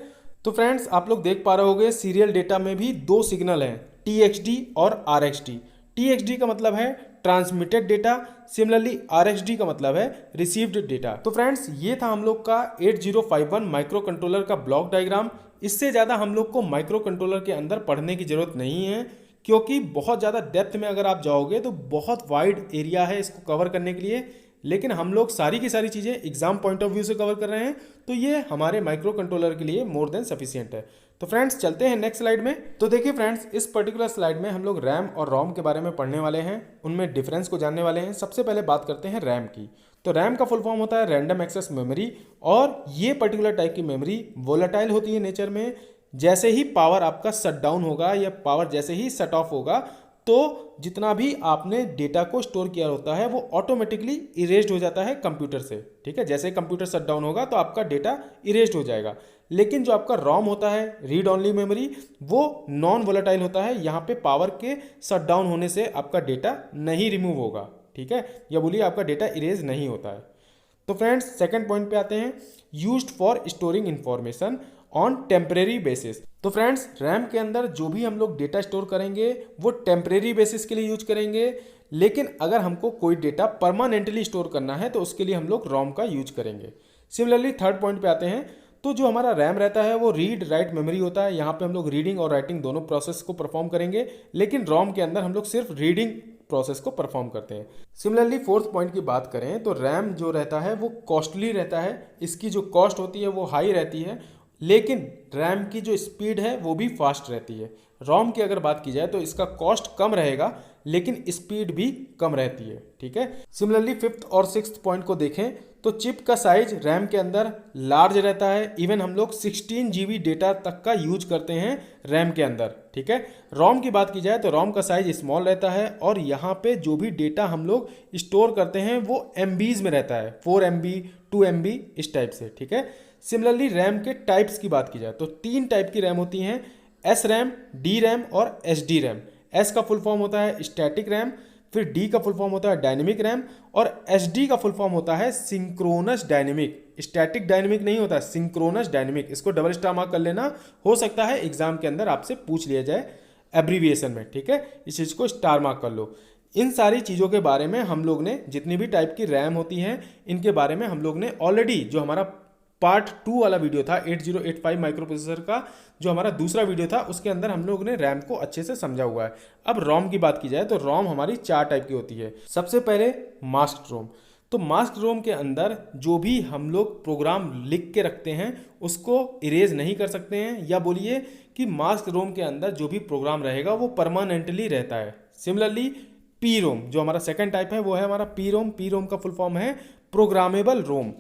तो फ्रेंड्स, आप लोग देख पा रहे होंगे सीरियल डेटा में भी 2 सिग्नल हैं, TXD और RXD। TXD का मतलब है ट्रांसमिटेड डेटा, सिमिलरली RXD का मतलब है रिसीव्ड डेटा। तो फ्रेंड्स, ये था हम लोग का 8051 माइक्रो कंट्रोलर का ब्लॉक डायग्राम। इससे ज़्यादा हम लोग को माइक्रो कंट्रोलर के अंदर पढ़ने की जरूरत नहीं है, क्योंकि बहुत ज़्यादा डेप्थ में अगर आप जाओगे तो बहुत वाइड एरिया है इसको कवर करने के लिए। लेकिन हम लोग सारी की सारी चीज़ें एग्जाम पॉइंट ऑफ व्यू से कवर कर रहे हैं, तो ये हमारे माइक्रो कंट्रोलर के लिए मोर देन सफिशिएंट है। तो फ्रेंड्स, चलते हैं नेक्स्ट स्लाइड में। तो देखिए फ्रेंड्स, इस पर्टिकुलर स्लाइड में हम लोग रैम और रोम के बारे में पढ़ने वाले हैं, उनमें डिफरेंस को जानने वाले हैं। सबसे पहले बात करते हैं रैम की। तो रैम का फुल फॉर्म होता है रैंडम एक्सेस मेमोरी, और ये पर्टिकुलर टाइप की मेमोरी वोलेटाइल होती है नेचर में। जैसे ही पावर आपका शट डाउन होगा या पावर जैसे ही शट ऑफ होगा, तो जितना भी आपने डेटा को स्टोर किया होता है वो ऑटोमेटिकली इरेज्ड हो जाता है कंप्यूटर से, ठीक है। जैसे कंप्यूटर शट डाउन होगा तो आपका डेटा इरेज्ड हो जाएगा। लेकिन जो आपका रोम होता है, रीड ओनली मेमोरी, वो नॉन वोलेटाइल होता है। यहाँ पे पावर के शट डाउन होने से आपका डेटा नहीं रिमूव होगा, ठीक है, या बोलिए आपका डेटा इरेज नहीं होता है। तो फ्रेंड्स, सेकंड पॉइंट पे आते हैं, used for storing information on temporary basis. तो फ्रेंड्स, रैम के अंदर जो भी हम लोग डेटा स्टोर करेंगे वो टेम्परेरी बेसिस के लिए यूज करेंगे। लेकिन अगर हमको कोई डेटा परमानेंटली स्टोर करना है तो उसके लिए हम लोग रोम का यूज करेंगे। सिमिलरली थर्ड पॉइंट पे आते हैं। तो जो हमारा रैम रहता है वो रीड राइट मेमोरी होता है। यहाँ पे हम लोग रीडिंग और राइटिंग दोनों प्रोसेस को परफॉर्म करेंगे, लेकिन रोम के अंदर हम लोग सिर्फ रीडिंग प्रोसेस को परफॉर्म करते हैं। सिमिलरली फोर्थ पॉइंट की बात करें तो रैम जो रहता है वो कॉस्टली रहता है, इसकी जो कॉस्ट होती है वो हाई रहती है, लेकिन रैम की जो स्पीड है वो भी फास्ट रहती है। रोम की अगर बात की जाए तो इसका कॉस्ट कम रहेगा लेकिन स्पीड भी कम रहती है, ठीक है। सिमिलरली फिफ्थ और सिक्स्थ पॉइंट को देखें तो चिप का साइज रैम के अंदर लार्ज रहता है। इवन हम लोग 16 GB डेटा तक का यूज करते हैं रैम के अंदर, ठीक है। रोम की बात की जाए तो रोम का साइज स्मॉल रहता है और यहाँ पे जो भी डेटा हम लोग स्टोर करते हैं वो MBs में रहता है, 4 MB 2 MB इस टाइप से, ठीक है। सिमिलरली रैम के टाइप्स की बात की जाए तो 3 टाइप की रैम होती हैं, एस रैम, डी रैम और SD रैम। एस का फुल फॉर्म होता है स्टैटिक रैम, फिर डी का फुल फॉर्म होता है डायनेमिक रैम, और SD का फुल फॉर्म होता है सिंक्रोनस डायनेमिक। स्टैटिक डायनेमिक नहीं होता, सिंक्रोनस डायनेमिक। इसको डबल स्टार मार्क कर लेना, हो सकता है एग्जाम के अंदर आपसे पूछ लिया जाए एब्रीविएशन में, ठीक है। इस चीज़ को स्टार मार्क कर लो। इन सारी चीज़ों के बारे में हम लोग ने, जितनी भी टाइप की रैम होती हैं इनके बारे में हम लोग ने ऑलरेडी, जो हमारा पार्ट 2 वाला वीडियो था 8085 माइक्रो प्रोसेसर का, जो हमारा दूसरा वीडियो था, उसके अंदर हम लोग ने रैम को अच्छे से समझा हुआ है। अब रोम की बात की जाए तो रोम हमारी 4 टाइप की होती है। सबसे पहले मास्क्ड रोम। तो मास्क्ड रोम के अंदर जो भी हम लोग प्रोग्राम लिख के रखते हैं उसको इरेज नहीं कर सकते हैं, या बोलिए कि मास्क्ड रोम के अंदर जो भी प्रोग्राम रहेगा वो परमानेंटली रहता है। सिमिलरली पी रोम, जो हमारा सेकंड टाइप है, वो है हमारा पी रोम। पी रोम का फुल फॉर्म है प्रोग्रामेबल रोम।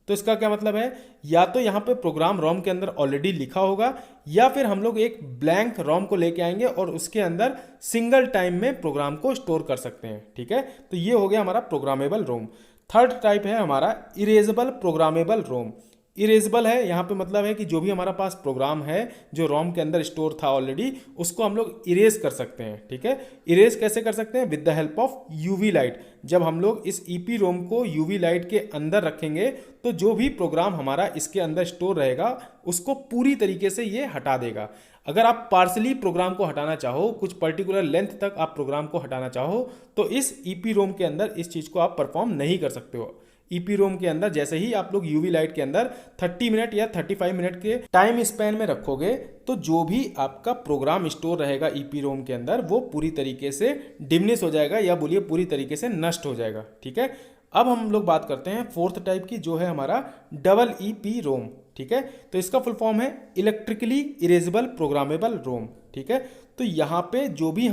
तो इसका क्या मतलब है, या तो यहाँ पे प्रोग्राम रोम के अंदर ऑलरेडी लिखा होगा, या फिर हम लोग एक ब्लैंक रोम को लेके आएंगे और उसके अंदर सिंगल टाइम में प्रोग्राम को स्टोर कर सकते हैं, ठीक है। तो ये हो गया हमारा प्रोग्रामेबल रोम। थर्ड टाइप है हमारा इरेजेबल प्रोग्रामेबल रोम। इरेजेबल है, यहाँ पे मतलब है कि जो भी हमारा पास प्रोग्राम है जो रोम के अंदर स्टोर था ऑलरेडी, उसको हम लोग इरेज कर सकते हैं, ठीक है। इरेज कैसे कर सकते हैं? With the help of UV light. जब हम लोग इस ईपी रोम को यूवी लाइट के अंदर रखेंगे तो जो भी प्रोग्राम हमारा इसके अंदर स्टोर रहेगा उसको पूरी तरीके से ये हटा देगा। अगर आप पार्सली प्रोग्राम को हटाना चाहो, कुछ पर्टिकुलर लेंथ तक आप प्रोग्राम को हटाना चाहो, तो इस ईपी रोम के अंदर इस चीज़ को आप परफॉर्म नहीं कर सकते हो। ईपी रोम के अंदर जैसे ही आप लोग यूवी लाइट के अंदर 30 मिनट या 35 मिनट के टाइम स्पैन में रखोगे तो जो भी आपका प्रोग्राम स्टोर रहेगा ईपी रोम के अंदर वो पूरी तरीके से डिमिनिश हो जाएगा या बोलिए पूरी तरीके से नष्ट हो जाएगा। ठीक है, अब हम लोग बात करते हैं फोर्थ टाइप की, जो है हमारा डबल ईपी रोम। ठीक है, तो इसका फुल फॉर्म है इलेक्ट्रिकली इरेजेबल प्रोग्रामेबल रोम। ठीक है, तो यहाँ पे जो भी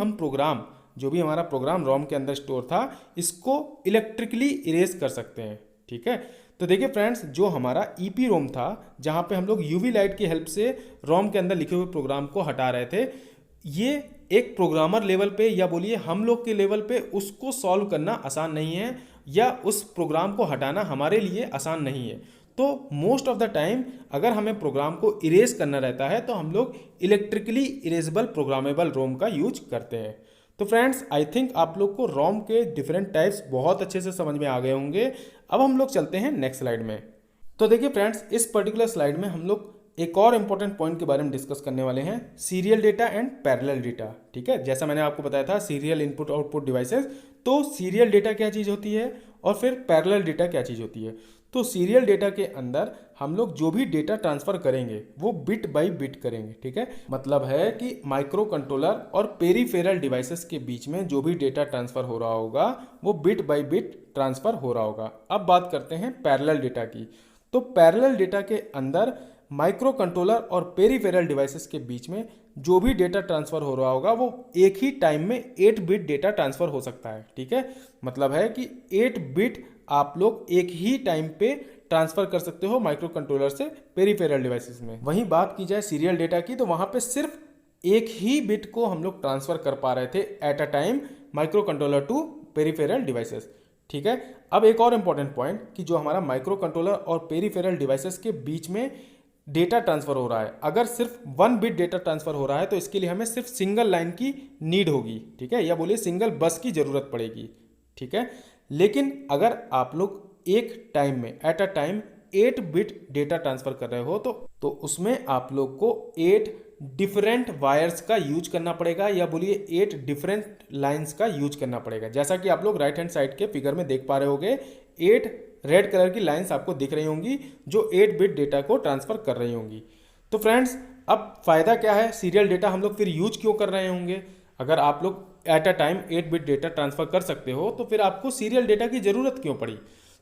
हमारा प्रोग्राम रोम के अंदर स्टोर था इसको इलेक्ट्रिकली इरेज कर सकते हैं। ठीक है, तो देखिए फ्रेंड्स, जो हमारा ईपी रोम था जहाँ पे हम लोग यूवी लाइट की हेल्प से रोम के अंदर लिखे हुए प्रोग्राम को हटा रहे थे, ये एक प्रोग्रामर लेवल पे या बोलिए हम लोग के लेवल पे उसको सॉल्व करना आसान नहीं है या उस प्रोग्राम को हटाना हमारे लिए आसान नहीं है। तो मोस्ट ऑफ द टाइम अगर हमें प्रोग्राम को इरेज करना रहता है तो हम लोग इलेक्ट्रिकली इरेजेबल प्रोग्रामेबल रोम का यूज करते हैं। तो फ्रेंड्स, आई थिंक आप लोग को रोम के डिफरेंट टाइप्स बहुत अच्छे से समझ में आ गए होंगे। अब हम लोग चलते हैं नेक्स्ट स्लाइड में। तो देखिए फ्रेंड्स, इस पर्टिकुलर स्लाइड में हम लोग एक और इंपॉर्टेंट पॉइंट के बारे में डिस्कस करने वाले हैं, serial data and parallel data. ठीक है, जैसा मैंने आपको बताया था सीरियल इनपुट आउटपुट डिवाइसेस, तो सीरियल डेटा क्या चीज़ होती है और फिर पैरेलल डेटा क्या चीज़ होती है। तो सीरियल डेटा के अंदर हम लोग जो भी डेटा ट्रांसफ़र करेंगे वो बिट बाय बिट करेंगे। ठीक है, मतलब है कि माइक्रो कंट्रोलर और पेरीफेरल डिवाइसेस के बीच में जो भी डेटा ट्रांसफ़र हो रहा होगा वो बिट बाय बिट ट्रांसफ़र हो रहा होगा। अब बात करते हैं पैरेलल डेटा की। तो पैरेलल डेटा के अंदर माइक्रो कंट्रोलर और पेरीफेरल डिवाइसेस के बीच में जो भी डेटा ट्रांसफ़र हो रहा होगा वो एक ही टाइम में 8 बिट डेटा ट्रांसफ़र हो सकता है। ठीक है, मतलब है कि 8 बिट आप लोग एक ही टाइम पे ट्रांसफ़र कर सकते हो माइक्रो कंट्रोलर से पेरीफेरल डिवाइसेस में। वहीं बात की जाए सीरियल डेटा की तो वहाँ पे सिर्फ एक ही बिट को हम लोग ट्रांसफ़र कर पा रहे थे at a time microcontroller to peripheral devices. ठीक है, अब एक और इम्पॉर्टेंट पॉइंट कि जो हमारा माइक्रो कंट्रोलर और पेरीफेरल डिवाइसेस के बीच में डेटा ट्रांसफ़र हो रहा है, अगर सिर्फ 1 बिट डेटा ट्रांसफ़र हो रहा है तो इसके लिए हमें सिर्फ सिंगल लाइन की नीड होगी। ठीक है, या बोलिए सिंगल बस की ज़रूरत पड़ेगी। ठीक है, लेकिन अगर आप लोग एक टाइम में eight a time 8 bit data transfer कर रहे हो तो उसमें आप लोग को 8 डिफरेंट वायर्स का यूज करना पड़ेगा या बोलिए 8 डिफरेंट लाइंस का यूज करना पड़ेगा। जैसा कि आप लोग राइट हैंड साइड के फिगर में देख पा रहे होंगे, 8 रेड कलर की लाइंस आपको दिख रही होंगी जो 8 बिट डेटा को ट्रांसफ़र कर रही होंगी। तो फ्रेंड्स, अब फ़ायदा क्या है, सीरियल डेटा हम लोग फिर यूज क्यों कर रहे होंगे? अगर आप लोग eight a time 8 bit data transfer कर सकते हो तो फिर आपको सीरियल डेटा की ज़रूरत क्यों पड़ी?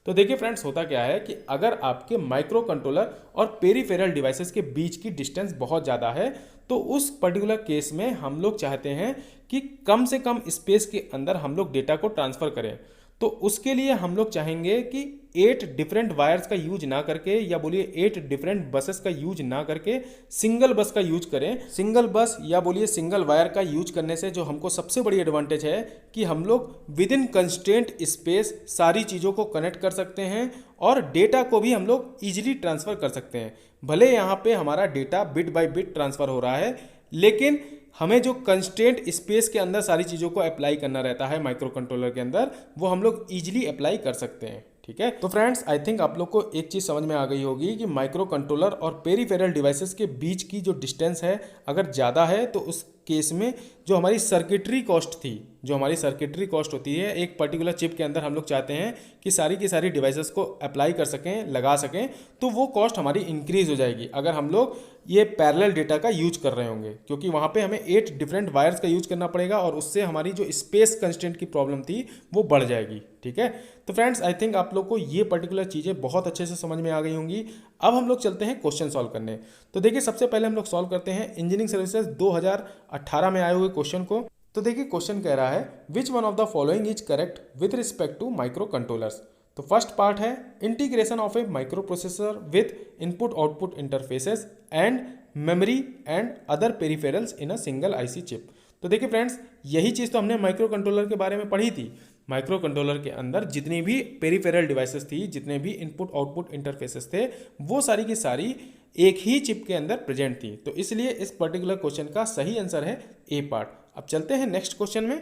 तो देखिए फ्रेंड्स, होता क्या है कि अगर आपके माइक्रो कंट्रोलर और पेरीफेरल डिवाइसेस के बीच की डिस्टेंस बहुत ज़्यादा है तो उस पर्टिकुलर केस में हम लोग चाहते हैं कि कम से कम स्पेस के अंदर हम लोग डेटा को ट्रांसफ़र करें। तो उसके लिए हम लोग चाहेंगे कि 8 डिफरेंट वायर्स का यूज ना करके या बोलिए 8 डिफरेंट बसेस का यूज ना करके सिंगल बस का यूज करें। सिंगल बस या बोलिए सिंगल वायर का यूज करने से जो हमको सबसे बड़ी एडवांटेज है कि हम लोग विद इन कंस्ट्रेंट स्पेस सारी चीज़ों को कनेक्ट कर सकते हैं और डेटा को भी हम लोग ईजिली ट्रांसफ़र कर सकते हैं। भले यहाँ पे हमारा data bit by bit transfer हो रहा है, लेकिन हमें जो कंस्ट्रेंट स्पेस के अंदर सारी चीज़ों को अप्लाई करना रहता है माइक्रो कंट्रोलर के अंदर, वो हम लोग ईजिली अप्लाई कर सकते हैं। ठीक है, तो फ्रेंड्स, आई थिंक आप लोग को एक चीज़ समझ में आ गई होगी कि माइक्रो कंट्रोलर और पेरीफेरल डिवाइसेस के बीच की जो डिस्टेंस है अगर ज़्यादा है तो उस केस में जो हमारी सर्किटरी कॉस्ट थी, जो हमारी सर्किटरी कॉस्ट होती है एक पर्टिकुलर चिप के अंदर हम लोग चाहते हैं कि सारी की सारी डिवाइसेस को अप्लाई कर सकें, लगा सकें, तो वो कॉस्ट हमारी इंक्रीज हो जाएगी अगर हम लोग ये पैरेलल डेटा का यूज कर रहे होंगे, क्योंकि वहाँ पे हमें 8 डिफरेंट वायर्स का यूज करना पड़ेगा और उससे हमारी जो स्पेस कंस्ट्रेंट की प्रॉब्लम थी वो बढ़ जाएगी। ठीक है, तो फ्रेंड्स, आई थिंक आप लोग को ये पर्टिकुलर चीज़ें बहुत अच्छे से समझ में आ गई होंगी। अब हम लोग चलते हैं क्वेश्चन सॉल्व करने। तो देखिए, सबसे पहले हम लोग सॉल्व करते हैं इंजीनियरिंग सर्विसेज 2018 में आए हुए क्वेश्चन को। तो देखिए, क्वेश्चन कह रहा है which one of the following is correct with respect to microcontrollers. तो फर्स्ट पार्ट है integration of a microprocessor with input output interfaces and memory and other peripherals in a single IC chip. तो देखिए friends, यही चीज़ तो हमने micro controller के बारे में पढ़ी थी। माइक्रो कंट्रोलर के अंदर जितनी भी पेरिफेरल डिवाइसेस थी, जितने भी इनपुट आउटपुट इंटरफेसेस थे, वो सारी की सारी एक ही चिप के अंदर प्रेजेंट थी। तो इसलिए इस पर्टिकुलर क्वेश्चन का सही आंसर है ए पार्ट। अब चलते हैं नेक्स्ट क्वेश्चन में।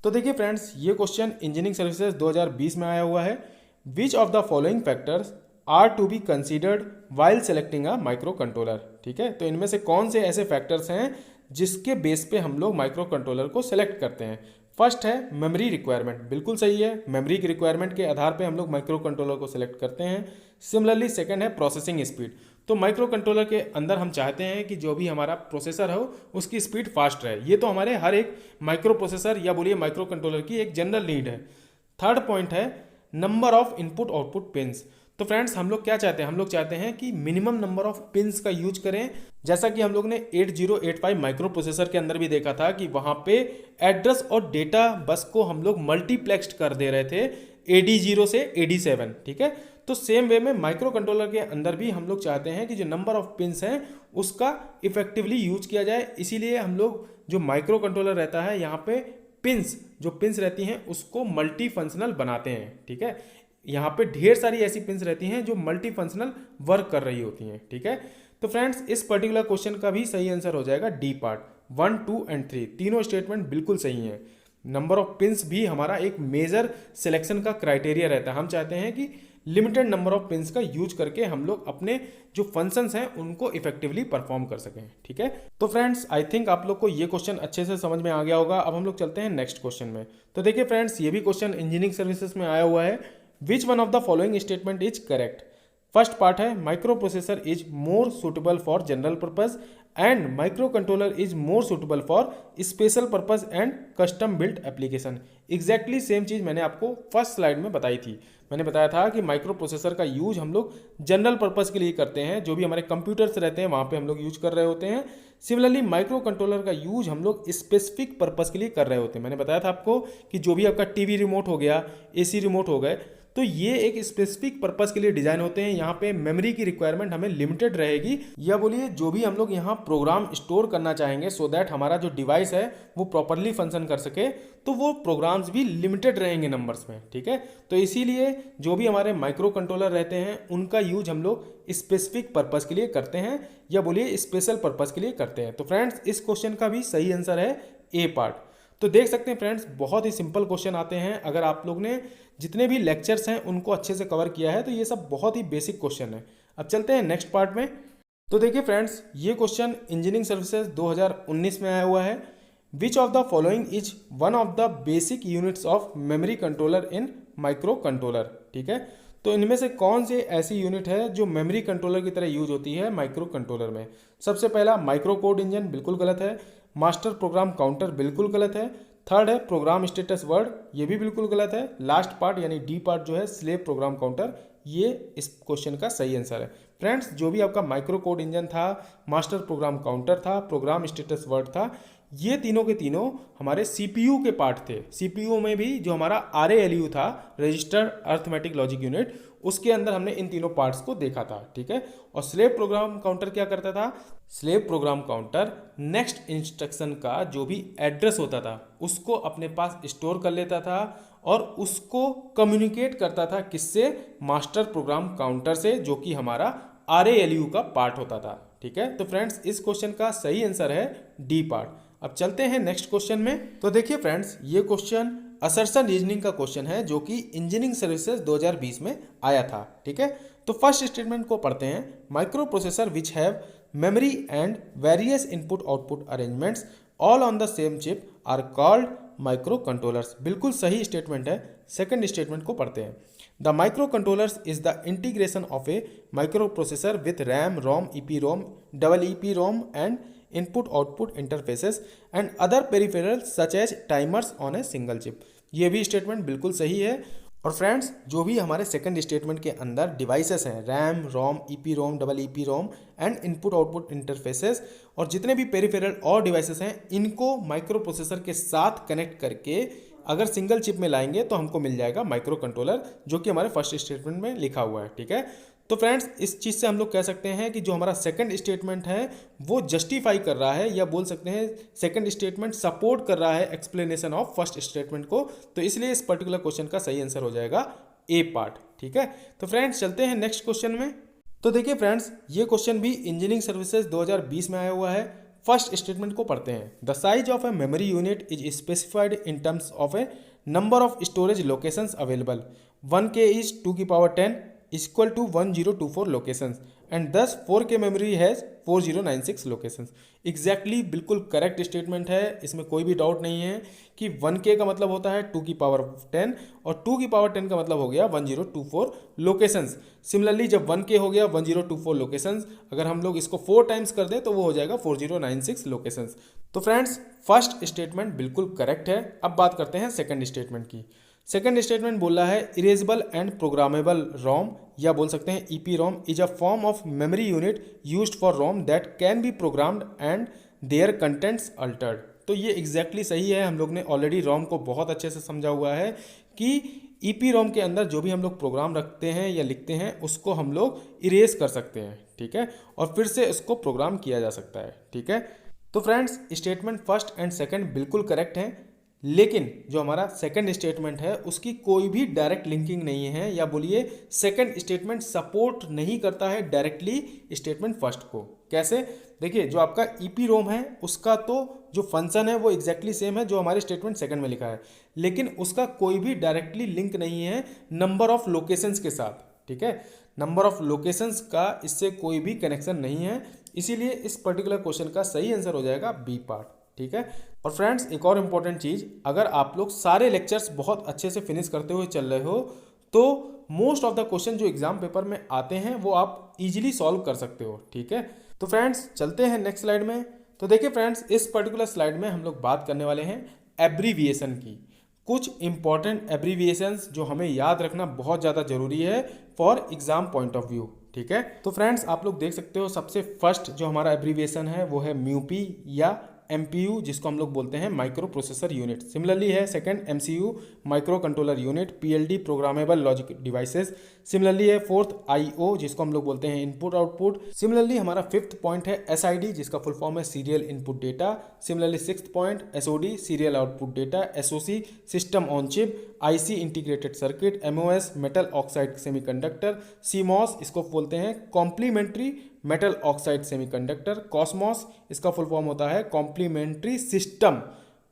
तो देखिए फ्रेंड्स, ये क्वेश्चन इंजीनियरिंग सर्विसेज 2020 में आया हुआ है। Which of the following factors are to be considered while selecting a microcontroller. ठीक है, तो इनमें से कौन से ऐसे फैक्टर्स हैं जिसके बेस पे हम लोग माइक्रो कंट्रोलर को सेलेक्ट करते हैं। फर्स्ट है मेमोरी रिक्वायरमेंट, बिल्कुल सही है। मेमोरी की रिक्वायरमेंट के आधार पे हम लोग माइक्रो कंट्रोलर को सिलेक्ट करते हैं। सिमिलरली सेकंड है प्रोसेसिंग स्पीड। तो माइक्रो कंट्रोलर के अंदर हम चाहते हैं कि जो भी हमारा प्रोसेसर हो उसकी स्पीड फास्ट रहे। ये तो हमारे हर एक माइक्रो प्रोसेसर या बोलिए माइक्रो कंट्रोलर की एक जनरल नीड है। थर्ड पॉइंट है number of input output pins. तो फ्रेंड्स हम लोग क्या चाहते हैं, हम लोग चाहते हैं कि मिनिमम नंबर ऑफ पिन्स का यूज करें। जैसा कि हम लोग ने 8085 माइक्रो प्रोसेसर के अंदर भी देखा था कि वहां पे एड्रेस और डेटा बस को हम लोग मल्टीप्लेक्स्ड कर दे रहे थे AD0 से AD7, ठीक है। तो सेम वे में माइक्रो कंट्रोलर के अंदर भी हम लोग चाहते हैं कि जो नंबर ऑफ पिन्स हैं उसका इफेक्टिवली यूज किया जाए। इसीलिए हम लोग जो माइक्रो कंट्रोलर रहता है यहाँ पे पिन्स, जो पिन्स रहती हैं उसको मल्टी फंक्शनल बनाते हैं, ठीक है। यहाँ पे ढेर सारी ऐसी पिन्स रहती हैं जो मल्टी फंक्शनल वर्क कर रही होती हैं, ठीक है। तो फ्रेंड्स इस पर्टिकुलर क्वेश्चन का भी सही आंसर हो जाएगा डी पार्ट। 1, 2 एंड 3 तीनों स्टेटमेंट बिल्कुल सही हैं। नंबर ऑफ पिन्स भी हमारा एक मेजर सिलेक्शन का क्राइटेरिया रहता है। हम चाहते हैं कि लिमिटेड नंबर ऑफ पिन्स का यूज करके हम लोग अपने जो फंक्शंस हैं उनको इफेक्टिवली परफॉर्म कर सकें, ठीक है। तो फ्रेंड्स आई थिंक आप लोग को ये क्वेश्चन अच्छे से समझ में आ गया होगा। अब हम लोग चलते हैं नेक्स्ट क्वेश्चन में। तो देखिए फ्रेंड्स ये भी क्वेश्चन इंजीनियरिंग सर्विसेज में आया हुआ है। Which one of the following statement is correct. First part है microprocessor is more suitable for general purpose and microcontroller is more suitable for special purpose and custom built application. Exactly same चीज मैंने आपको first slide में बताई थी। मैंने बताया था कि माइक्रो प्रोसेसर का यूज हम लोग जनरल पर्पज के लिए करते हैं, जो भी हमारे कंप्यूटर्स रहते हैं वहाँ पे हम लोग यूज कर रहे होते हैं। सिमिलरली माइक्रो कंट्रोलर का यूज हम लोग स्पेसिफिक पर्पज के लिए कर रहे होते हैं। मैंने बताया था आपको कि जो भी आपका टीवी रिमोट हो गया, AC रिमोट हो गए, तो ये एक स्पेसिफिक पर्पस के लिए डिजाइन होते हैं। यहाँ पे मेमोरी की रिक्वायरमेंट हमें लिमिटेड रहेगी, या बोलिए जो भी हम लोग यहाँ प्रोग्राम स्टोर करना चाहेंगे सो दैट हमारा जो डिवाइस है वो प्रॉपरली फंक्शन कर सके, तो वो प्रोग्राम्स भी लिमिटेड रहेंगे नंबर्स में, ठीक है। तो इसीलिए जो भी हमारे माइक्रो कंट्रोलर रहते हैं उनका यूज हम लोग स्पेसिफिक पर्पस के लिए करते हैं, या बोलिए स्पेशल पर्पस के लिए करते हैं। तो फ्रेंड्स इस क्वेश्चन का भी सही आंसर है ए पार्ट। तो देख सकते हैं फ्रेंड्स बहुत ही सिंपल क्वेश्चन आते हैं। अगर आप लोग ने जितने भी लेक्चर्स हैं उनको अच्छे से कवर किया है तो ये सब बहुत ही बेसिक क्वेश्चन है। अब चलते हैं नेक्स्ट पार्ट में। तो देखिए फ्रेंड्स ये क्वेश्चन इंजीनियरिंग सर्विसेज 2019 में आया हुआ है। Which of the following is one of the basic units of memory controller in micro controller, ठीक है। तो इनमें से कौन सी ऐसी यूनिट है जो मेमोरी कंट्रोलर की तरह यूज होती है माइक्रो कंट्रोलर में। सबसे पहला माइक्रो कोड इंजन, बिल्कुल गलत है। मास्टर प्रोग्राम काउंटर, बिल्कुल गलत है। थर्ड है प्रोग्राम स्टेटस वर्ड, ये भी बिल्कुल गलत है। लास्ट पार्ट यानी डी पार्ट जो है स्लेव प्रोग्राम काउंटर, ये इस क्वेश्चन का सही आंसर है। फ्रेंड्स जो भी आपका माइक्रो कोड इंजन था, मास्टर प्रोग्राम काउंटर था, प्रोग्राम स्टेटस वर्ड था, ये तीनों के तीनों हमारे CPU के पार्ट थे। CPU में भी जो हमारा RALU था, रजिस्टर्ड अर्थमेटिक लॉजिक यूनिट, उसके अंदर हमने इन तीनों पार्ट्स को देखा था, ठीक है। और स्लेव प्रोग्राम काउंटर क्या करता था, slave program counter next instruction का जो भी एड्रेस होता था उसको अपने पास स्टोर कर लेता था और उसको कम्युनिकेट करता था किससे, मास्टर प्रोग्राम काउंटर से, जो कि हमारा RALU का पार्ट होता था, ठीक है। तो फ्रेंड्स इस क्वेश्चन का सही आंसर है डी पार्ट। अब चलते हैं नेक्स्ट क्वेश्चन में। तो देखिए फ्रेंड्स ये क्वेश्चन असर्शन रीजनिंग का क्वेश्चन है जो कि इंजीनियरिंग सर्विसेज 2020 में आया था, ठीक है। तो फर्स्ट स्टेटमेंट को पढ़ते हैं। Microprocessor which have memory and various input output arrangements all on the same chip are called microcontrollers, बिल्कुल सही स्टेटमेंट है। सेकंड स्टेटमेंट को पढ़ते हैं। The microcontrollers is the integration of a microprocessor with RAM, ROM, EPROM, EEPROM and input output interfaces and other peripherals such as timers on a single chip, ये भी statement बिल्कुल सही है। और friends जो भी हमारे second statement के अंदर डिवाइसेस हैं, RAM, ROM, EPROM, EEPROM and input output interfaces, और जितने भी पेरिफेरल और डिवाइसेस हैं इनको माइक्रो प्रोसेसर के साथ कनेक्ट करके अगर सिंगल चिप में लाएंगे तो हमको मिल जाएगा माइक्रो कंट्रोलर, जो कि हमारे फर्स्ट स्टेटमेंट में लिखा हुआ है, ठीक है। तो फ्रेंड्स इस चीज़ से हम लोग कह सकते हैं कि जो हमारा सेकंड स्टेटमेंट है वो जस्टिफाई कर रहा है, या बोल सकते हैं सेकंड स्टेटमेंट सपोर्ट कर रहा है एक्सप्लेनेशन ऑफ फर्स्ट स्टेटमेंट को। तो इसलिए इस पर्टिकुलर क्वेश्चन का सही आंसर हो जाएगा ए पार्ट, ठीक है। तो फ्रेंड्स चलते हैं नेक्स्ट क्वेश्चन में। तो देखिए फ्रेंड्स ये क्वेश्चन भी इंजीनियरिंग सर्विसेज 2020 में आया हुआ है। फर्स्ट स्टेटमेंट को पढ़ते हैं। The size of a memory unit is specified in terms of A number of storage locations available. 1K is 2 की power 10 equal to 1024 locations and thus 4K memory has 4096 locations. Exactly बिल्कुल correct statement है, इसमें कोई भी doubt नहीं है कि 1K का मतलब होता है 2 की पावर 10 और 2 की पावर 10 का मतलब हो गया 1024 लोकेशंस। सिमिलरली जब 1K हो गया 1024 लोकेशंस, अगर हम लोग इसको 4 टाइम्स कर दें तो वो हो जाएगा 4096 लोकेशंस। तो फ्रेंड्स फर्स्ट स्टेटमेंट बिल्कुल करेक्ट है। अब बात करते हैं सेकंड स्टेटमेंट की। सेकंड स्टेटमेंट बोल रहा है इरेजेबल एंड प्रोग्रामेबल रोम, या बोल सकते हैं EPROM is a form of memory unit used for ROM that can be programmed and their contents altered. तो ये एग्जैक्टली सही है, हम लोग ने ऑलरेडी रोम को बहुत अच्छे से समझा हुआ है कि ईपी रोम के अंदर जो भी हम लोग प्रोग्राम रखते हैं या लिखते हैं उसको हम लोग इरेज कर सकते हैं, ठीक है, और फिर से इसको प्रोग्राम किया जा सकता है, ठीक है। तो friends statement first and second बिल्कुल करेक्ट हैं, लेकिन जो हमारा सेकंड स्टेटमेंट है उसकी कोई भी डायरेक्ट लिंकिंग नहीं है, या बोलिए सेकंड स्टेटमेंट सपोर्ट नहीं करता है डायरेक्टली स्टेटमेंट फर्स्ट को। कैसे? देखिए जो आपका ईपी रोम है उसका तो जो फंक्शन है वो एग्जैक्टली सेम है जो हमारे स्टेटमेंट सेकंड में लिखा है, लेकिन उसका कोई भी डायरेक्टली लिंक नहीं है नंबर ऑफ लोकेशंस के साथ, ठीक है। नंबर ऑफ लोकेशंस का इससे कोई भी कनेक्शन नहीं है, इसीलिए इस पर्टिकुलर क्वेश्चन का सही आंसर हो जाएगा बी पार्ट, ठीक है। और फ्रेंड्स एक और इम्पॉर्टेंट चीज़, अगर आप लोग सारे लेक्चर्स बहुत अच्छे से फिनिश करते हुए चल रहे हो तो मोस्ट ऑफ द क्वेश्चन जो एग्जाम पेपर में आते हैं वो आप इजीली सॉल्व कर सकते हो, ठीक है। तो फ्रेंड्स चलते हैं नेक्स्ट स्लाइड में। तो देखिए फ्रेंड्स इस पर्टिकुलर स्लाइड में हम लोग बात करने वाले हैं एब्रीविएशन की। कुछ इंपॉर्टेंट एब्रीविएशंस जो हमें याद रखना बहुत ज़्यादा जरूरी है for exam point of view, ठीक है। तो फ्रेंड्स आप लोग देख सकते हो सबसे फर्स्ट जो हमारा एब्रीविएशन है वो है म्यूपी या एमपीयू, जिसको हम लोग बोलते हैं माइक्रो प्रोसेसर यूनिट। सिमिलरली है second MCU microcontroller unit, PLD programmable logic devices. Similarly है फोर्थ आईओ जिसको हम लोग बोलते हैं इनपुट आउटपुट। सिमिलरली हमारा फिफ्थ पॉइंट है एसआईडी जिसका फुल फॉर्म है serial input data. Similarly sixth point SOD serial output data. SOC system on chip. IC integrated circuit. MOS metal oxide semiconductor. CMOS इसको बोलते हैं complementary metal oxide semiconductor. Cosmos इसका full form होता है complementary system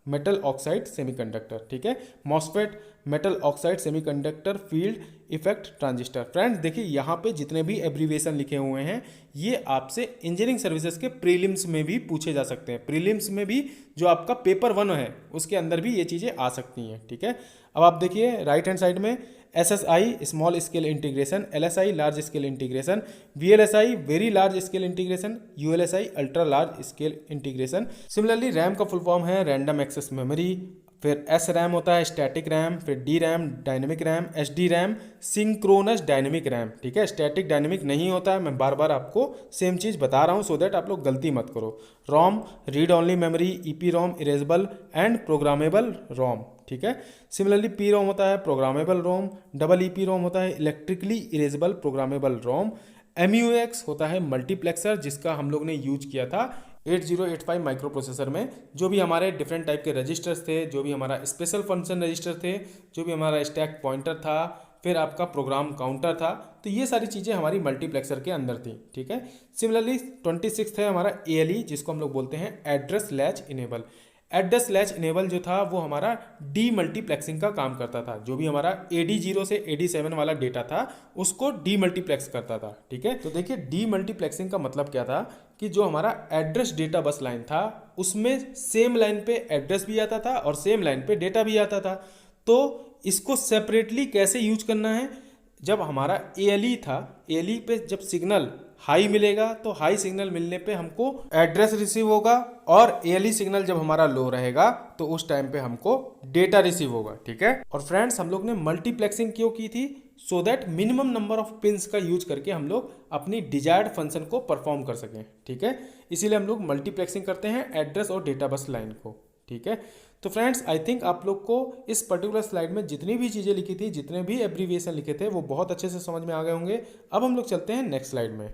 metal oxide semiconductor, ठीक है। MOSFET metal oxide semiconductor field effect transistor. Friends देखिए यहाँ पे जितने भी एब्रीविएशन लिखे हुए हैं ये आपसे इंजीनियरिंग सर्विसेज के प्रीलिम्स में भी पूछे जा सकते हैं। प्रीलिम्स में भी जो आपका पेपर 1 है उसके अंदर भी ये चीज़ें आ सकती हैं, ठीक है। अब आप देखिए राइट हैंड साइड में SSI small scale integration, LSI large scale integration, VLSI very large scale integration, ULSI ultra large scale integration. Similarly RAM का फुल फॉर्म है रैंडम एक्सेस मेमोरी। फिर एस रैम होता है स्टैटिक रैम। फिर D RAM dynamic RAM. H D RAM synchronous dynamic RAM, ठीक है। Static dynamic नहीं होता है, मैं बार बार आपको सेम चीज़ बता रहा हूँ सो दैट आप लोग गलती मत करो। ROM read only memory, EPROM erasable and programmable ROM, ठीक है। सिमिलरली पी रोम होता है programmable ROM. Double EPROM होता है electrically erasable programmable ROM. MUX होता है मल्टीप्लेक्सर जिसका हम लोग ने यूज किया था 8085 माइक्रो प्रोसेसर में। जो भी हमारे डिफरेंट टाइप के रजिस्टर्स थे, जो भी हमारा स्पेशल फंक्शन रजिस्टर थे, जो भी हमारा स्टैक पॉइंटर था, फिर आपका प्रोग्राम काउंटर था, तो ये सारी चीज़ें हमारी मल्टीप्लेक्सर के अंदर थी, ठीक है। सिमिलरली 26 है हमारा एएलई जिसको हम लोग बोलते हैं address latch enable. Address latch enable जो था वो हमारा डी मल्टीप्लेक्सिंग का काम करता था। जो भी हमारा AD0 से AD7 वाला डेटा था उसको डी मल्टीप्लेक्स करता था, ठीक है। तो देखिए डी मल्टीप्लेक्सिंग का मतलब क्या था कि जो हमारा एड्रेस डेटा बस लाइन था उसमें सेम लाइन पे एड्रेस भी आता था और सेम लाइन पे डेटा भी आता था। तो इसको सेपरेटली कैसे यूज करना है, जब हमारा ALE था, ALE पे जब सिग्नल हाई मिलेगा तो हाई सिग्नल मिलने पे हमको एड्रेस रिसीव होगा, और ALE सिग्नल जब हमारा लो रहेगा तो उस टाइम पे हमको डेटा रिसीव होगा, ठीक है। और फ्रेंड्स हम लोग ने मल्टीप्लेक्सिंग क्यों की थी, so that minimum number of pins का यूज करके हम लोग अपनी डिजायर्ड फंक्शन को परफॉर्म कर सकें, ठीक है। इसीलिए हम लोग मल्टीप्लेक्सिंग करते हैं एड्रेस और डेटा बस लाइन को, ठीक है। तो फ्रेंड्स आई थिंक आप लोग को इस पर्टिकुलर स्लाइड में जितनी भी चीज़ें लिखी थी, जितने भी एब्रीविएशन लिखे थे वो बहुत अच्छे से समझ में आ गए होंगे। अब हम लोग चलते हैं नेक्स्ट स्लाइड में।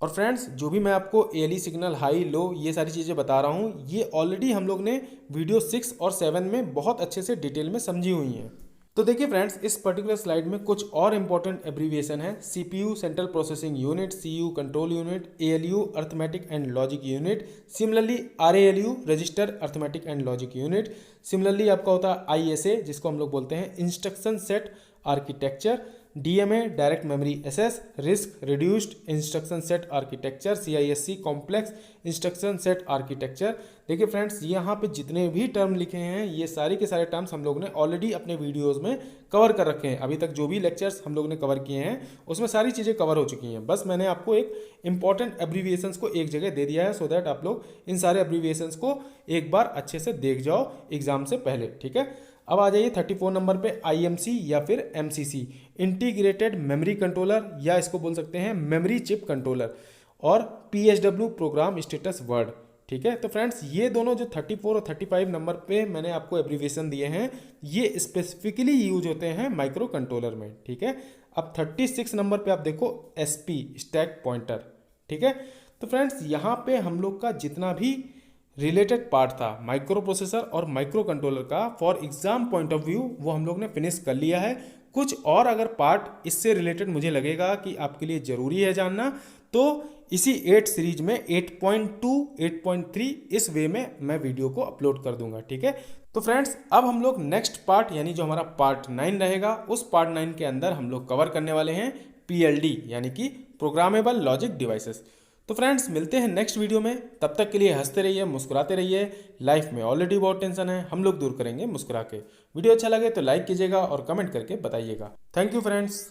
और फ्रेंड्स जो भी मैं आपको ALE सिग्नल हाई लो ये सारी चीज़ें बता रहा हूँ ये ऑलरेडी हम लोग ने वीडियो 6 और 7 में बहुत अच्छे से डिटेल में समझी हुई हैं। तो देखिए फ्रेंड्स इस पर्टिकुलर स्लाइड में कुछ और इंपॉर्टेंट एब्रीविएशन है। CPU central processing unit, CU control unit, ALU arithmetic and logic unit, similarly RALU register arithmetic and logic unit. Similarly आपका होता है ISA जिसको हम लोग बोलते हैं instruction set architecture. DMA direct memory access, RISC reduced instruction set architecture, CISC complex instruction set architecture. देखिए friends, यहाँ पे जितने भी टर्म लिखे हैं ये सारे के सारे टर्म्स हम लोग ने ऑलरेडी अपने वीडियोज़ में कवर कर रखे हैं। अभी तक जो भी लेक्चर्स हम लोग ने कवर किए हैं उसमें सारी चीज़ें कवर हो चुकी हैं। बस मैंने आपको एक इंपॉर्टेंट एब्रीविएशंस को एक जगह दे दिया है सो दैट आप लोग इन सारे एब्रीविएशंस को एक बार अच्छे से देख जाओ एग्जाम से पहले। ठीक है, अब आ जाइए 34 नंबर पे IMC या फिर MCC, इंटीग्रेटेड मेमोरी कंट्रोलर, या इसको बोल सकते हैं मेमोरी चिप कंट्रोलर, और PSW प्रोग्राम स्टेटस वर्ड। ठीक है, तो फ्रेंड्स ये दोनों जो 34 और 35 नंबर पे मैंने आपको एब्रीविएशन दिए हैं ये स्पेसिफिकली यूज होते हैं माइक्रो कंट्रोलर में। ठीक है, अब 36 नंबर पे आप देखो SP स्टैक पॉइंटर। ठीक है, तो फ्रेंड्स यहाँ पे हम लोग का जितना भी रिलेटेड पार्ट था माइक्रो प्रोसेसर और माइक्रो कंट्रोलर का for exam point of view वो हम लोग ने फिनिश कर लिया है। कुछ और अगर पार्ट इससे रिलेटेड मुझे लगेगा कि आपके लिए ज़रूरी है जानना, तो इसी 8 सीरीज में 8.2, 8.3 इस वे में मैं वीडियो को अपलोड कर दूंगा। ठीक है, तो फ्रेंड्स अब हम लोग नेक्स्ट पार्ट यानी जो हमारा पार्ट 9 रहेगा उस पार्ट 9 के अंदर हम लोग कवर करने वाले हैं PLD यानी कि प्रोग्रामेबल लॉजिक डिवाइसेस। तो फ्रेंड्स मिलते हैं नेक्स्ट वीडियो में, तब तक के लिए हंसते रहिए, मुस्कुराते रहिए। लाइफ में ऑलरेडी बहुत टेंशन है, हम लोग दूर करेंगे मुस्कुरा के। वीडियो अच्छा लगे तो लाइक कीजिएगा और कमेंट करके बताइएगा। Thank you friends.